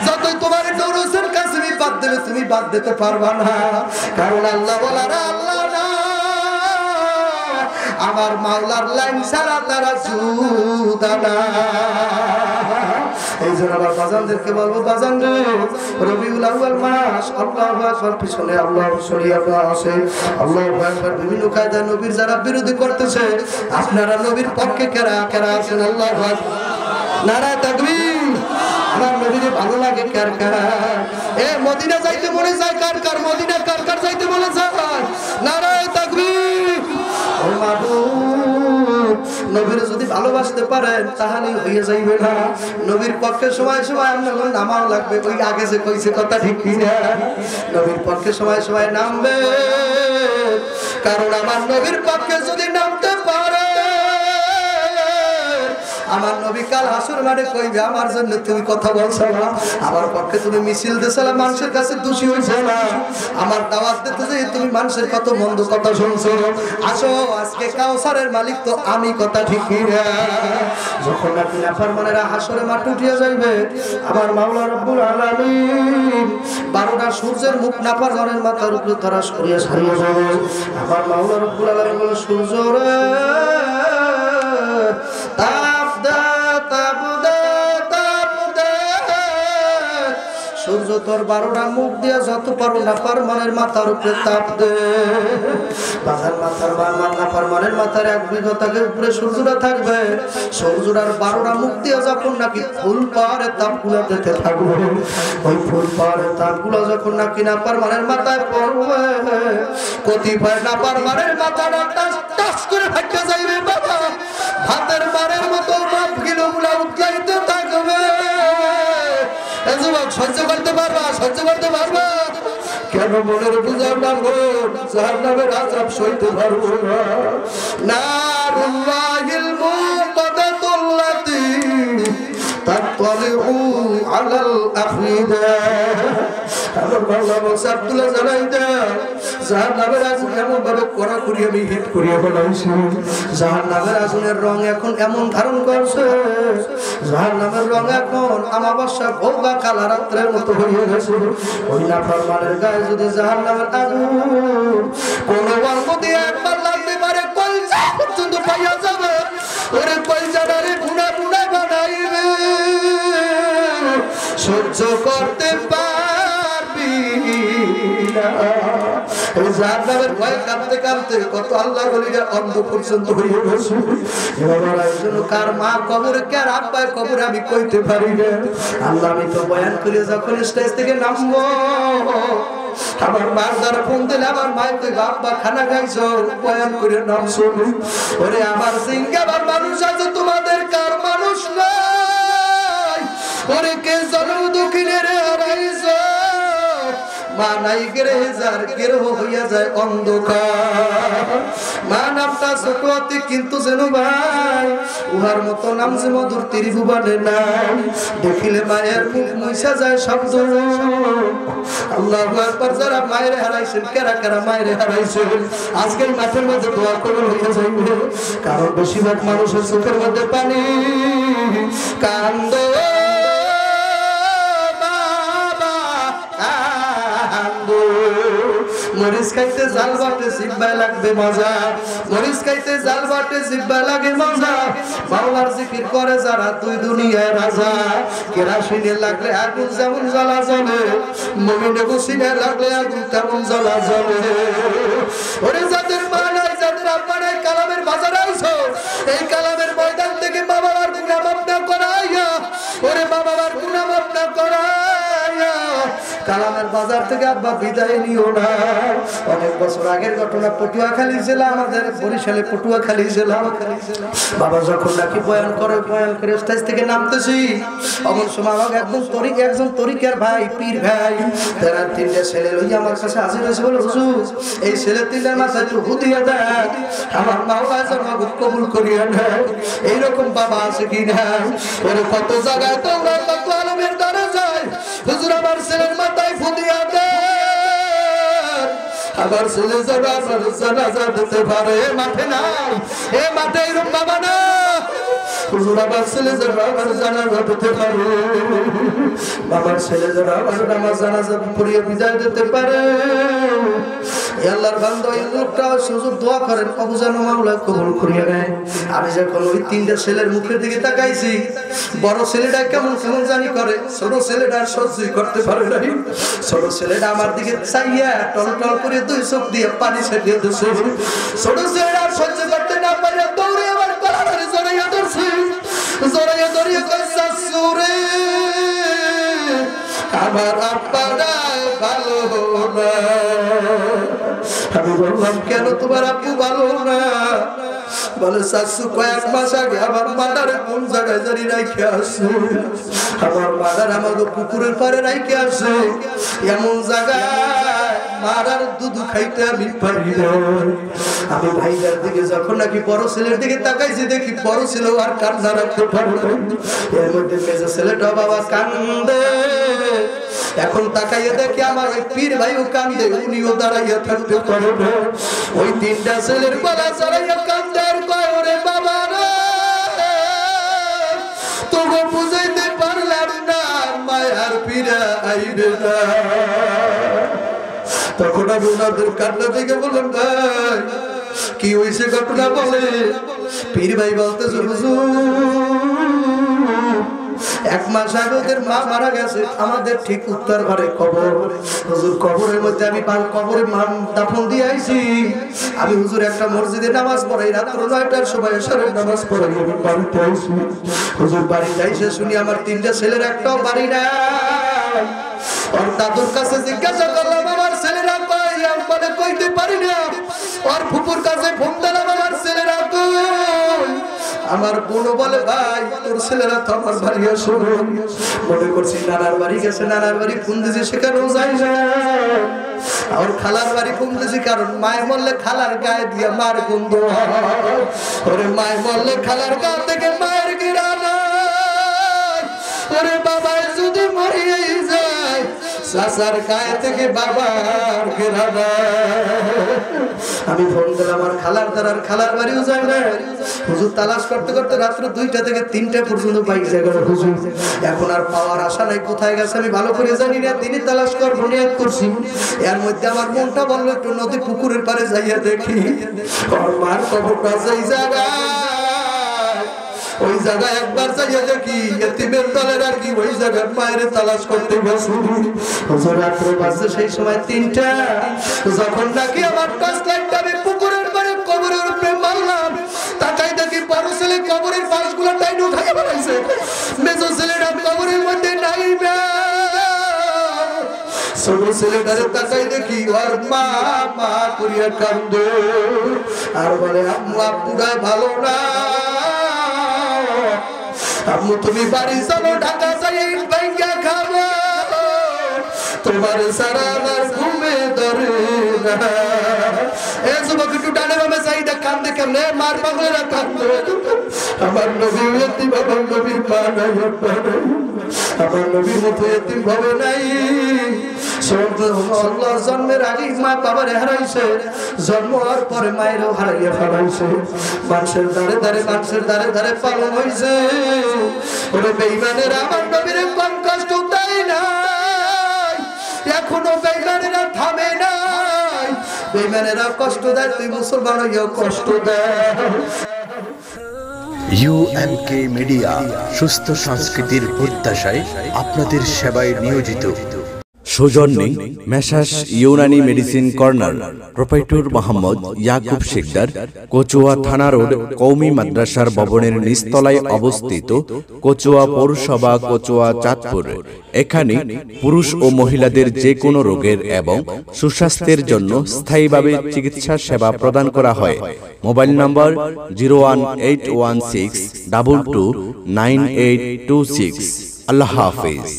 যতই তোমার নৌরুসের কাসিমি ভাত দেবে তুমি ভাত দিতে পারবা না কারণ আল্লাহ বলারা আল্লাহ না আমার মাওলার লাইন সারা তারা সুদানা এই জন্য আবার বাজানদেরকে বলবো বাজান রে রবিউল আউয়াল মাস আল্লাহু আকবার পিছনে আল্লাহু শরিয়াত আছে আল্লাহু আকবার বিভিন্ন কায়দা নবীর যারা বিরোধী করতেছে আপনারা নবীর পক্ষে কেরা কেরা আছেন আল্লাহু আকবার নারা তাকবীর আমার নবীকে ভালো লাগে কার কার এ মদিনা যাইতে মনে যায় কার কার মদিনা কার কার যাইতে মনে যায় নারা তাকবীর ও মাবুদ নবীর যদি ভালোবাসতে পারেন তাহলে হয়ে যাইবে না নবীর পক্ষে সময় সময় আপনার নামাও লাগবে ওই আগে যে কইছে কথা ঠিক কি না নবীর পক্ষে সময় সময় নামবে কারণ আমার নবীর পক্ষে যদি নামতে পারে আমার নবী কাল হাসুর মাঠে কইবে আমার জন্য তুমি কথা বলছো না আমার পক্ষে তুমি মিছিল দিছলা মানুষের কাছে দোষী হইছো না আমার দাওয়াত দিতে যে তুমি মানুষের কত মন্দ কথা শুনছো আসো আজকে কাউসারের মালিক তো আমি কথা ঠিক কি না যখন আপনি নাফরমানেরা হাসরের মাঠে উঠিয়া যাইবে আমার মাওলা রব্বুল আলামিন 12টা সূর্যের মুখ নাফরমানের মাথার উপরে তারাশ করিয়া সারিয়ে যাবে আমার মাওলা রব্বুল আলামিন বলে সূর্য রে সূর্য তোর 12টা মুখ দিয়া যত পারো নাফরমানের মাথার উপরে তাপ দে বাজার মাথার নাফরমানের মাথার 1 বিঘতের উপরে সূর্যটা থাকবে সূর্যটার 12টা মুখ দিয়া যখন নাকি ফুল পারে তাপগুলো দিতে থাকবে ওই ফুল পারে তাপগুলো যখন নাকি নাফরমানের মাথায় পড়বে কতিপয় নাফরমানের মাথাটা টাস টাস করে ফাটে যাইবে বাবা ভাতের বারের মতো মাপগুলো উঠলাইতে থাকবে সহ্য করতে পারবা সহ্য করতে পারবা কেন মনের বুঝাও না গো জাহান্নামের আযাব সইতে পারবো না নারুল্লাহিল মুকাদ্দাতুল্লাতী তাতলিউ আলাল আফিদা আমার মাওলা বলছে আব্দুল্লাহ জানাই দাও জাহান্নামের আগুন এমন ভাবে কড়া করি আমি হিট করিয়া বানাইছি জাহান্নামের আগুনের রং এখন এমন ধারণ করছে জাহান্নামের রং এখন আমাবস্যা ভোগা কালা রাত্রের মতো হয়ে গেছে ওই নাফরমানের গায়ে যদি জাহান্নামের আগুন কোন অঙ্গ দিয়ে একবার লাগতে পারে কলজা পর্যন্ত পাইয়া যাবে ওরে কলজাটারে বুনা বুনা বানাইবে সহ্য করতে পারবি না এই জাহান্নামের ভয়ে কাঁদতে কাঁদতে কত আল্লাহর ওলিরা অন্ধ পর্যন্ত হয়ে গেছে এবার একজন কার মা কবরে কার আব্বা কবরে আমি কইতে পারি না আল্লাহ আমি তো বয়ান করে যখন স্টেজ থেকে নামবো আমার মার দ্বারা ফোন দিলে আমার মায়ের তুই বাপ্পা খানা খাইছো বয়ান করে নামছো ওরে আমার সিঙ্গাবার মানুষ আছে তোমাদের কার মানুষ নাই ওরে কে জানো দক্ষিণের হারাইছো মা নাই গেরে যার গেরহ হইয়া যায় অন্ধকার মা নামটা ছোট হাতে কিন্তু যেন ভাই উহার মতো নাম যে মধুর ত্রিভুবনে নাই দেখিলে মায়ের মুখ মুছা যায় শব্দ আল্লাহু আকবার যারা মায়ের হারাইছেন কারা কারা মায়ের হারাইছেন আজকের মাঠের মধ্যে দোয়া কবুল হয়ে যাবে কারণ বেশিরভাগ মানুষের চোখের মধ্যে পানি কান্দ মরিচ খাইতে জাল বাটে জিব্বায় লাগবে মজা মরিচ খাইতে জাল বাটে জিব্বায় লাগে মজা মাওলার জিকির করে যারা তুই দুনিয়ায় রাজা কেরাসিনে লাগলে আগুন যেমন জ্বালা জ্বলে মুমিনে গুসিনে লাগলে আগুন তেমন জ্বালা জ্বলে ওরে যাদের মা নাই যাদের আব্বা নাই কালামের বাজার আইছো এই কালামের ময়দান থেকে মা বাবার গুনাহ মাফ না করাইয়া ওরে মা বাবার গুনাহ মাফ না করাইয়া কালামের বাজার থেকে আব্বা বিদায় নিও না। অনেক বছর আগের ঘটনা, পটুয়াখালী জেলা, আমাদের বরিশালে পটুয়াখালী জেলা। বাবা যখন নাকি বয়ান করে স্টেজ থেকে নামতেছি, এমন সময় আমাকে একজন তরিকার ভাই, পীর ভাই, তারা তিনটা ছেলে লইয়া আমার কাছে হাজির হয়েছে। বলে হুজুর, এই ছেলে তিনটার মাথায় একটু হুদিয়া দেয়, আমার মাওলা যেন কবুল করিয়া নেয়। এইরকম বাবা আছে কি না? ওরে কত জায়গায় তোমরা কত আলমের দ্বারা যায়, হুজুর আমার ছেলের মাথায় ফুদিয়া দেয়, আবার ছেলে যেন আমার জানাজা দিতে পারে। মাঠে নাই, এ মাঠে এরকম বাবা না, হুজুর আমার ছেলে যেন আমার জানাজা দিতে পারে, বাবার ছেলে যেন আমার নামাজ জানাজা পড়িয়ে বিদায় দিতে পারে। আল্লাহর বান্দা এই লোকটা সুযোগ দোয়া করেন, কবু যেন মাওলা কবুল করিয়া নেয়। আমি যখন ওই তিনটা ছেলের মুখের দিকে তাকাইছি, বড় ছেলেটা কেমন কেমন জানি করে, ছোট ছেলেটা আর সহ্যই করতে পারে নাই। ছোট ছেলেটা আমার দিকে চাইয়া টল টল করে দুই চোখ দিয়ে পানি ছেড়ে দিচ্ছে। ছোট ছেলেটা আর সহ্য করতে না পারে দৌড়ে আমার গলা ধরে জড়াইয়া ধরছে, জড়াইয়া ধরিয়া কইছে সুরে আমার আব্বাটা ভালো না। আমি বললাম কেন তোমার আব্বু ভালো না? বলে শাশু কয়েক মাস আগে আমার মাদারে কোন জায়গায় জানি রাইখে আসে, আমার মাদার আমাকে পুকুরের পাড়ে রাইখে আসে, এমন জায়গায় মারার দুধ খাইতে আমি পারি না। আমি ভাইটার দিকে যখন নাকি বড় ছেলের দিকে তাকাইছি, দেখি বড় ছেলেও আর কান্না রাখতে পারলো। এর মধ্যে মেজো ছেলেটা বাবা কান্দে। এখন তাকাইয়া দেখি আমার ওই পীর ভাইও কান্দে, উনিও দাঁড়াইয়া থাকতে পারে না। ওই তিনটা ছেলের গলা চড়াইয়া কান্দে আর কয়, ওরে বাবা রে, তোকে বুঝাইতে পারলাম না, মায়ার পীরা আইবে না। তখন আমি ওনাদের কান্না থেকে বললাম, ভাই কি হয়েছে ঘটনা বলে। পীর ভাই বলতেছে, এক মাস আগে ওদের মা মারা গেছে, আমাদের ঠিক উত্তর ঘরে কবর। হুজুর কবরের মধ্যে আমি কবরে দাফন দিয়ে আইছি। আমি হুজুর একটা মসজিদে নামাজ পড়াই, রাত্র 9টার সময় এশারের নামাজ পড়াই আমি বাড়িতে আইছি। হুজুর বাড়িতে আইসে শুনি আমার তিনটা ছেলের একটাও বাড়ি নাই। ওর দাদুর কাছে জিজ্ঞাসা করলাম, আমার ছেলেরা কই? বলে কইতে পারি না। ওর ফুপুর কাছে ফোন দিলাম, আমার ছেলেরা কই? আমার বোন বলে, ভাই তোর ছেলেরা তো আমার বাড়ি আসো। মনে করছি নানার বাড়ি গেছে, নানার বাড়ি ফোন দিয়েছি, সেখানেও যাই না। আর খালার বাড়ি ফোন দিয়েছি, কারণ মায় মরলে খালার গায়ে দিয়ে মার গন্ধ হয়। ওরে মায় মরলে খালার গা থেকে মায়ের গিরা নাই। ওরে বাবাই যদি মরিয়ে যায়, চাচার গায়ে থেকে বাবার গিরা নাই। আমি ফোন দিলাম আমার খালার দ্বারার, খালার বাড়িও যায় না। হুজুর তালাশ করতে করতে রাত্র 2টা থেকে 3টা পর্যন্ত বাইক জায়গা হুজুর। এখন আর পাওয়ার আশা নাই, কোথায় গেছে আমি ভালো করে জানি না। তিনি তালাশ করবো নিয়ত করছি। এর মধ্যে আমার মনটা বললো একটু নদী পুকুরের পারে যাইয়া দেখি ওর মার কবরটা যেই জায়গায়, ওই জায়গায় একবার যাইয়া দেখি এতিমের দলের আর কি ওই জায়গায় মায়ের তালাশ করতে গেছে। হুজুর রাত্র বাজে সেই সময় 3টা। যখন নাকি আমার টর্চ লাইটটা আমি পুকুরের পারে কবরের উপরে মারলাম, তাকাই দেখি বড় ছেলে কবরের পাশগুলো টাইট উঠাই বেড়াইছে, মেজো ছেলেটা কবরের মধ্যে নাই। ছোট ছেলেটারে তাকাই দেখি ওর মা মা করিয়া কান্দে আর বলে, আম্মু আব্বুরা ভালো না, আম্মু তুমি বাড়ি চলো, ঢাকা যাই ভাইঙ্গা খাবো, তোমার সারা আমার ঘুমে ধরে না। এ যুবক একটু ডানে বামে যাই, কান্দে কেমনে, মার পাগলেরা কান্দে। আমার নবী এতিম, আমার নবীর মা নাই, আমার নবীর মতো এতিম ভাবে নাই। জন্মের আগে মা বাবারে হারাইছে, জন্ম হওয়ার পরে মায়েরও হারাইয়া ফেলাইছে। মানুষের দ্বারে দ্বারে, মানুষের দ্বারে দ্বারে পালন হয়েছে। ওরে বেঈমানেরা আমার নবীরে কম কষ্ট দেয় না, এখনো বেঈমানেরা থামে নাই। বেঈমানেরা কষ্ট দেয়, তুই মুসলমান হইয়াও কষ্ট দেয়। ইউএমকে মিডিয়া সুস্থ সংস্কৃতির প্রত্যাশায় আপনাদের সেবায় নিয়োজিত। সৌজন্যে messrs Unani medicine corner, proprietor Mohammad Yakub Sikdar, Kachua thana road, কওমি মাদ্রাসার ভবনের নিচতলায় অবস্থিত, কচুয়া পৌরসভা, কচুয়া, চাঁদপুর। এখানে পুরুষ ও মহিলাদের যে কোনো রোগের এবং সুস্বাস্থ্যের জন্য স্থায়ীভাবে চিকিৎসা সেবা প্রদান করা হয়। মোবাইল নম্বর 01816229826। আল্লাহ হাফেজ।